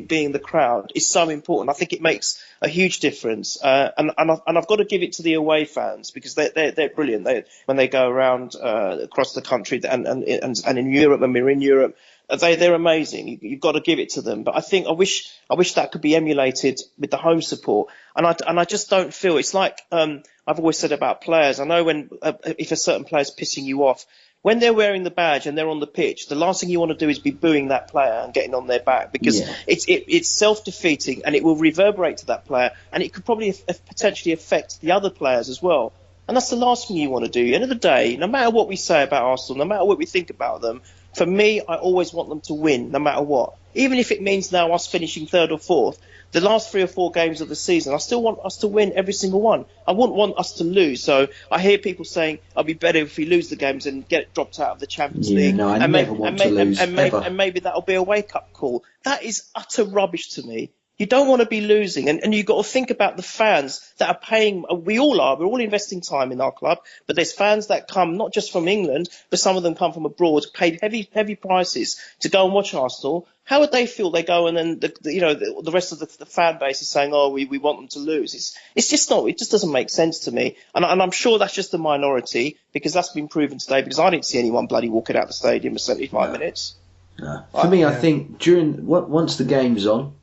being the crowd is so important. I think it makes a huge difference. And I've got to give it to the away fans, because they're brilliant. When they go around across the country and in Europe, when we're in Europe, they're amazing. You've got to give it to them. But I wish that could be emulated with the home support. And I just don't feel, it's like I've always said about players. I know when if a certain player's pissing you off, when they're wearing the badge and they're on the pitch, the last thing you want to do is be booing that player and getting on their back, because it's self-defeating, and it will reverberate to that player, and it could probably potentially affect the other players as well. And that's the last thing you want to do. At the end of the day, no matter what we say about Arsenal, no matter what we think about them, for me, I always want them to win, no matter what. Even if it means now us finishing third or fourth, the last 3 or 4 games of the season, I still want us to win every single one. I wouldn't want us to lose. So I hear people saying, "I'll be better if we lose the games and get dropped out of the Champions League." No, I never want to lose, ever. And maybe that'll be a wake-up call. That is utter rubbish to me. You don't want to be losing, and you've got to think about the fans that are paying. We all are. We're all investing time in our club, but there's fans that come not just from England, but some of them come from abroad, paid heavy prices to go and watch Arsenal. How would they feel? They go and then the rest of the fan base is saying, "Oh, we want them to lose." It's just not. It just doesn't make sense to me, and I'm sure that's just the minority, because that's been proven today. Because I didn't see anyone bloody walking out the stadium for 75 minutes. No. For me, I think once the game's on,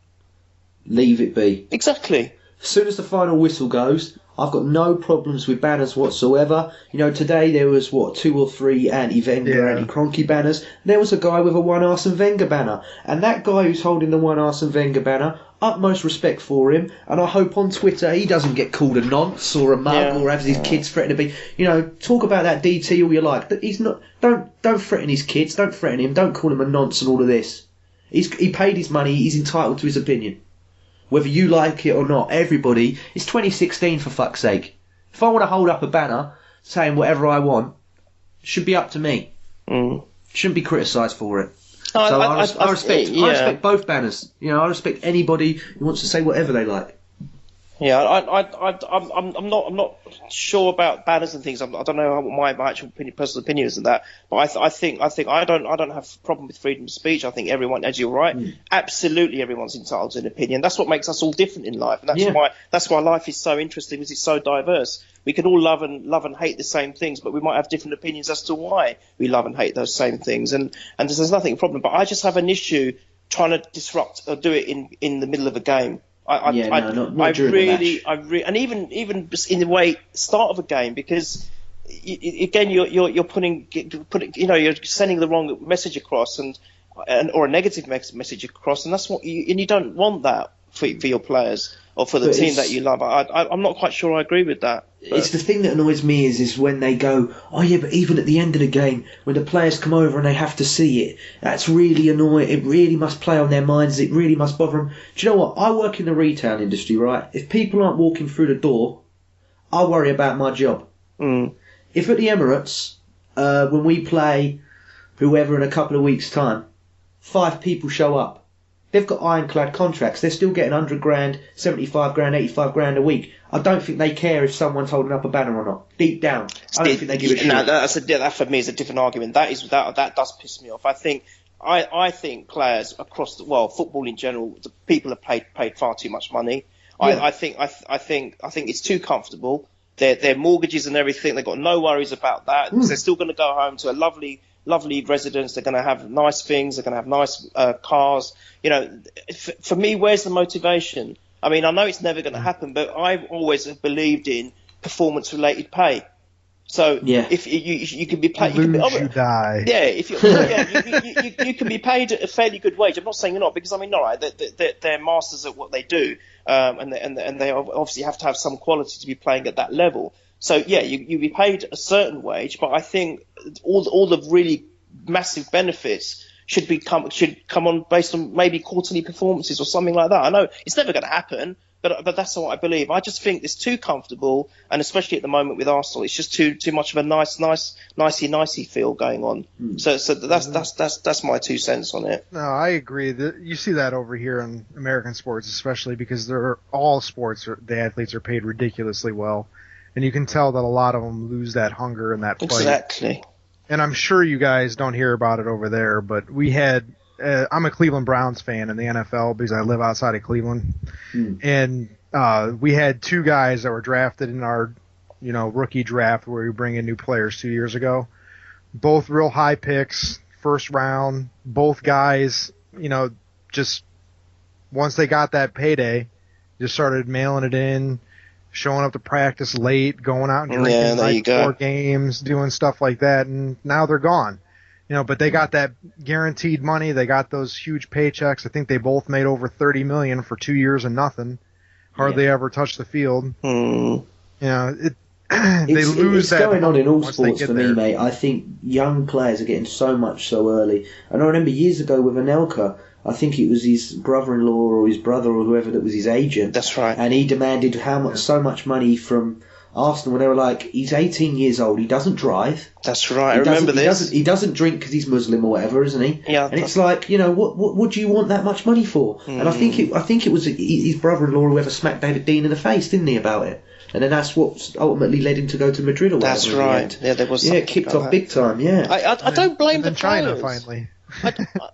leave it be. Exactly. As soon as the final whistle goes, I've got no problems with banners whatsoever. Today there was, 2 or 3 anti-Wenger, anti-Kroenke banners. There was a guy with a one Arsene Wenger banner. And that guy who's holding the one Arsene Wenger banner, utmost respect for him. And I hope on Twitter he doesn't get called a nonce or a mug or have his kids threatened to be... talk about that DT all you like. But he's not... Don't threaten his kids. Don't threaten him. Don't call him a nonce and all of this. He paid his money. He's entitled to his opinion. Whether you like it or not, everybody... It's 2016, for fuck's sake. If I want to hold up a banner saying whatever I want, it should be up to me. Shouldn't be criticised for it. No, so I respect both banners. I respect anybody who wants to say whatever they like. Yeah, I'm not sure about banners and things. I don't know what my actual personal opinion is of that. But I think I don't have a problem with freedom of speech. I think everyone, as you're right, absolutely everyone's entitled to an opinion. That's what makes us all different in life, and that's why life is so interesting, because it's so diverse. We can all love and hate the same things, but we might have different opinions as to why we love and hate those same things. And there's nothing problem. But I just have an issue trying to disrupt or do it in the middle of a game. I really, and even in the way start of a game, because again you're putting you're sending the wrong message across or a negative message across, and that's what you don't want that for your players or for the team that you love. I'm not quite sure I agree with that. It's the thing that annoys me is when they go, oh yeah, but even at the end of the game, when the players come over and they have to see it, that's really annoying. It really must play on their minds. It really must bother them. Do you know what? I work in the retail industry, right? If people aren't walking through the door, I worry about my job. If at the Emirates, when we play whoever in a couple of weeks' time, 5 people show up. They've got ironclad contracts. They're still getting 100 grand, 75 grand, 85 grand a week. I don't think they care if someone's holding up a banner or not. Deep down, I don't think they give a shit. No, that for me is a different argument. That does piss me off. I think players across the world, football in general, the people have paid far too much money. Yeah. I think it's too comfortable. Their mortgages and everything, they've got no worries about that, because they're still going to go home to a lovely residence. They're going to have nice things. They're going to have nice cars. For me, where's the motivation? I mean, I know it's never going to happen, but I've always believed in performance-related pay. So if you can be paid, you die. Yeah, you can be paid a fairly good wage. I'm not saying you're not, because I mean, all right, they're masters at what they do, and they obviously have to have some quality to be playing at that level. So yeah, you be paid a certain wage, but I think all the really massive benefits should come on based on maybe quarterly performances or something like that. I know it's never going to happen, but that's what I believe. I just think it's too comfortable, and especially at the moment with Arsenal, it's just too much of a nicey feel going on. So that's my 2 cents on it. No, I agree. You see that over here in American sports, especially because all sports, the athletes are paid ridiculously well. And you can tell that a lot of them lose that hunger and that fight. Exactly. And I'm sure you guys don't hear about it over there, but we had I'm a Cleveland Browns fan in the NFL because I live outside of Cleveland. And we had 2 guys that were drafted in our rookie draft where we bring in new players 2 years ago. Both real high picks, first round. Both guys, just once they got that payday, just started mailing it in, showing up to practice late, going out and drinking night before games, doing stuff like that, and now they're gone. But they got that guaranteed money. They got those huge paychecks. I think they both made over $30 million for 2 years and nothing. Hardly ever touched the field. They lose it's that. It's going on in all sports for me, mate. I think young players are getting so much so early. And I remember years ago with Anelka, I think it was his brother-in-law or his brother or whoever that was his agent. That's right. And he demanded so much money from Arsenal when they were like, he's 18 years old, he doesn't drive. That's right, I remember this. He doesn't drink because he's Muslim or whatever, isn't he? Yeah. And it's like, what do you want that much money for? And I think it was his brother-in-law or whoever smacked David Dean in the face, didn't he, about it? And then that's what ultimately led him to go to Madrid or whatever. That's right. Yeah, there was something kicked off big time, yeah. I don't blame the China players. finally.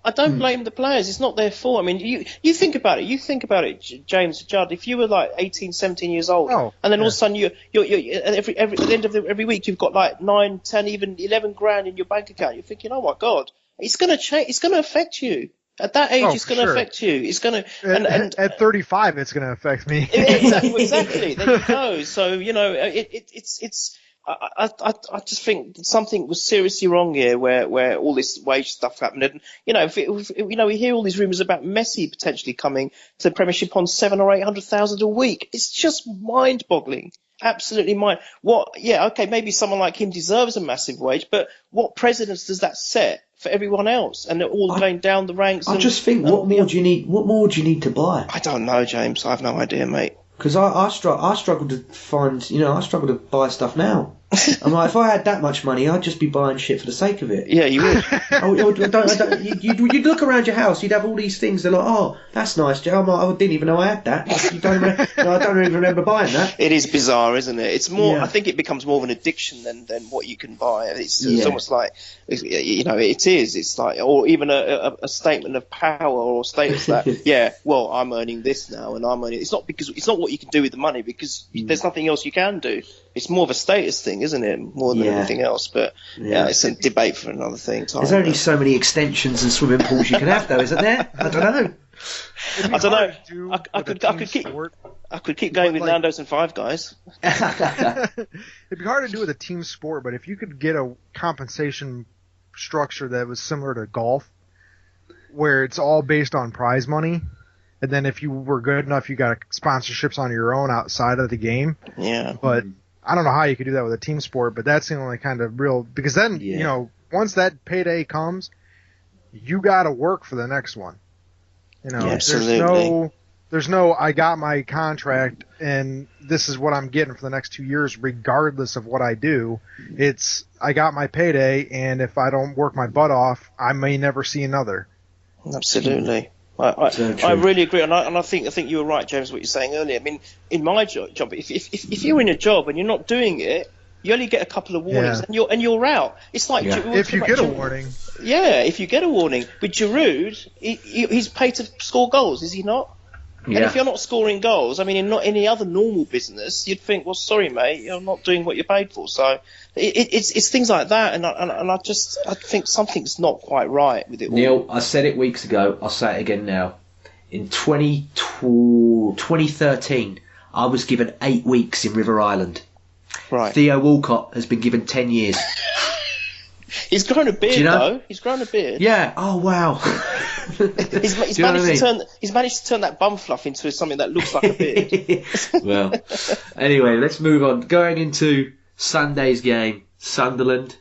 I don't blame the players. It's not their fault. I mean, you think about it. James, Judd. If you were like 18, 17 years old, and then all of a sudden at the end of every week you've got like 9, 10, even 11 grand in your bank account, you're thinking, oh my God, it's going to change. It's going to affect you. At that age, Oh, it's for going to sure. affect you. It's going to, At 35, it's going to affect me. exactly. There you go. So it's. I just think something was seriously wrong here, where all this wage stuff happened, and we hear all these rumours about Messi potentially coming to the Premiership on 700,000 or 800,000 a week. It's just mind-boggling. Absolutely mind. What? Yeah, okay, maybe someone like him deserves a massive wage, but what precedence does that set for everyone else? And they're all going down the ranks. I just think, what more do you need? What more do you need to buy? I don't know, James. I have no idea, mate. Because I struggle to find, I struggle to buy stuff now. I'm like, if I had that much money, I'd just be buying shit for the sake of it. Yeah, you would. You'd look around your house, you'd have all these things. They're like, oh, that's nice, Joe. I'm like, I didn't even know I had that. I don't even remember buying that. It is bizarre, isn't it? It's more. Yeah. I think it becomes more of an addiction than what you can buy. It's almost like, it is. It's like, or even a statement of power or status that, well, I'm earning this now, and I'm earning. It's not what you can do with the money, because there's nothing else you can do. It's more of a status thing, isn't it? More than anything else. But it's a debate for another thing. There's only so many extensions and swimming pools you can have, though, isn't there? I don't know. I don't know. I could keep going with Nando's and Five Guys. It'd be hard to do with a team sport, but if you could get a compensation structure that was similar to golf, where it's all based on prize money, and then if you were good enough, you got sponsorships on your own outside of the game. Yeah. But I don't know how you could do that with a team sport, but that's the only kind of real, because then, once that payday comes, you got to work for the next one. Absolutely. There's no, I got my contract and this is what I'm getting for the next 2 years, regardless of what I do. It's, I got my payday, and if I don't work my butt off, I may never see another. Absolutely. I really agree, and I think you were right, James, what you're saying earlier. I mean, in my job, if you're in a job and you're not doing it, you only get a couple of warnings, and you're out. It's like if you get a warning. Yeah, if you get a warning. With Giroud, he's paid to score goals, is he not? Yeah. And if you're not scoring goals, I mean, in not any other normal business, you'd think, well, sorry, mate, you're not doing what you're paid for. So it's things like that, and I think something's not quite right with it all. Neil, I said it weeks ago, I'll say it again now. In 2013, I was given 8 weeks in River Island. Right. Theo Walcott has been given 10 years. He's grown a beard, though. He's grown a beard. Yeah. Oh, wow. He's managed to turn that bum fluff into something that looks like a beard. Well, anyway, let's move on. Going into Sunday's game, Sunderland.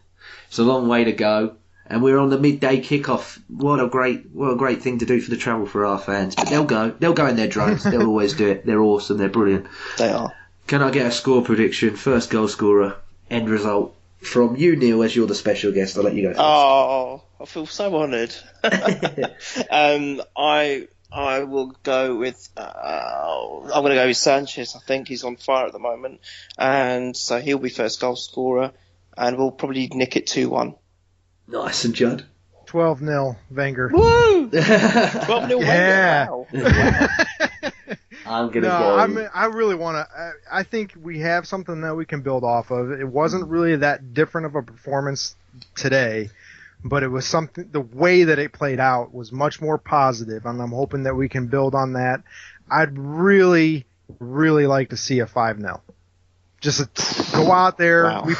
It's a long way to go, and we're on the midday kickoff. What a great thing to do for the travel for our fans. But they'll go in their droves. They'll always do it. They're awesome. They're brilliant. They are. Can I get a score prediction? First goal scorer, end result. From you, Neil, as you're the special guest. I'll let you go first. Oh, I feel so honoured. I will go with. I'm going to go with Sanchez. I think he's on fire at the moment, and so he'll be first goal scorer, and we'll probably nick it 2-1. Nice. And Judd? 12-0, Wenger. Woo! 12-0 yeah. Wenger. Wow. I'm gonna go. I really want to. I think we have something that we can build off of. It wasn't really that different of a performance today, but it was something. The way that it played out was much more positive, and I'm hoping that we can build on that. I'd really, really like to see a 5-0. Just go out there. Wow. We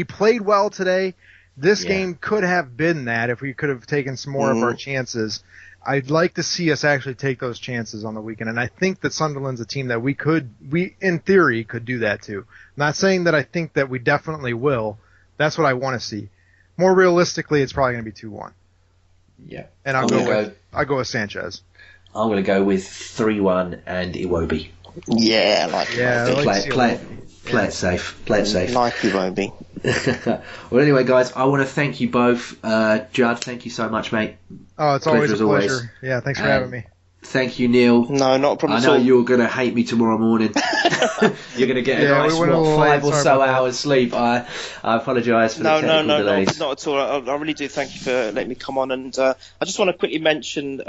played well today. This game could have been that if we could have taken some more of our chances. I'd like to see us actually take those chances on the weekend, and I think that Sunderland's a team that we in theory could do that too. Not saying that I think that we definitely will. That's what I want to see. More realistically, it's probably going to be 2-1. Yeah, and I'll go with Sanchez. I'm going to go with 3-1 and Iwobi. Yeah, I like it. Play it safe. Play it safe. Like Iwobi. Well, anyway, guys, I want to thank you both. Judd, thank you so much, mate. Oh, it's always a pleasure. Yeah, thanks for having me. Thank you, Neil. No, not a problem at all. I know you're going to hate me tomorrow morning. You're going to get a nice 5 or so hours sleep. I apologise for the technical delays. No, not at all. I really do thank you for letting me come on. And I just want to quickly mention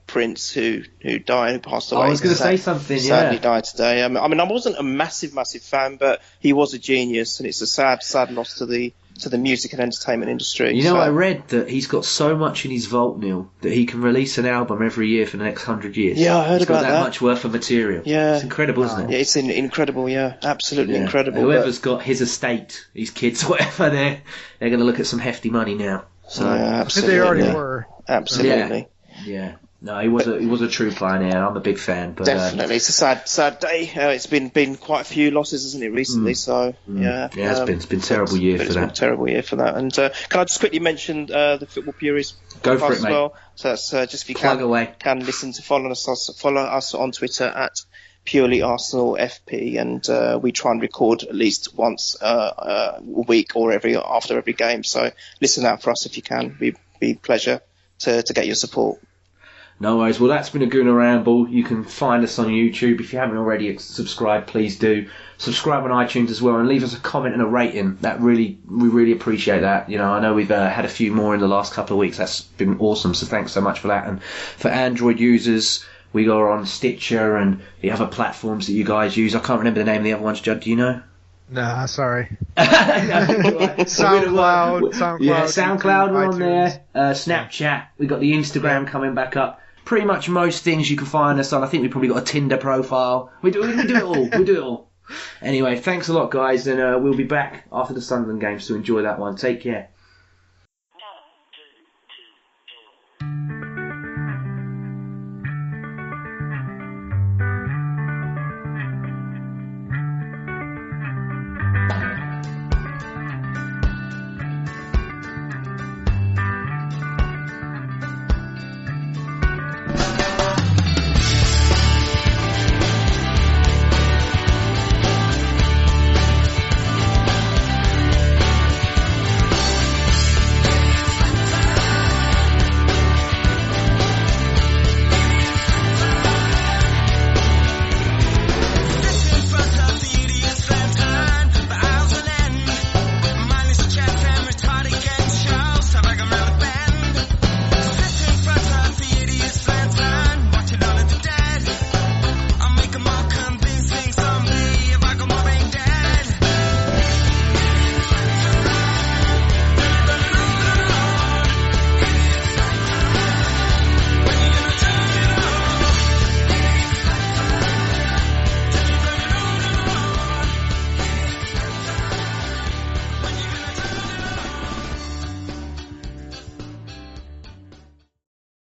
Prince, who died, who passed away. I was going to say something, Sadly died today. I mean, I wasn't a massive fan, but he was a genius, and it's a sad loss to the to the music and entertainment industry. You know, I read that he's got so much in his vault, Neil, that he can release an album every year for the next 100 years. Yeah, I heard he's about got that much worth of material. Yeah. It's incredible, isn't it? Yeah, it's incredible, yeah. Absolutely incredible. Whoever's got his estate, his kids, whatever, they're going to look at some hefty money now. So yeah, absolutely. They already were. Absolutely. Yeah. No, he was a true pioneer. I'm a big fan. But, definitely, it's a sad day. It's been quite a few losses, hasn't it, recently? So yeah, it's been a terrible year for that. It's been a terrible year for that. And can I just quickly mention the Football Purists? Go for it, as mate. well. So that's just if you Plug away. can listen to follow us on Twitter at Purely Arsenal FP, and we try and record at least once a week or after every game. So listen out for us if you can. Be a pleasure to get your support. No worries. Well, that's been a Gooner Ramble. You can find us on YouTube. If you haven't already subscribed, please do. Subscribe on iTunes as well, and leave us a comment and a rating. We really appreciate that. You know, I know we've had a few more in the last couple of weeks. That's been awesome. So thanks so much for that. And for Android users, we are on Stitcher and the other platforms that you guys use. I can't remember the name of the other ones. Judd, do you know? Nah, sorry. SoundCloud. Yeah, SoundCloud, we're on iTunes. there. Snapchat. We've got the Instagram coming back up. Pretty much most things you can find us on. I think we've probably got a Tinder profile. We do it all. We do it all. Anyway, thanks a lot, guys, and we'll be back after the Sunderland games to enjoy that one. Take care.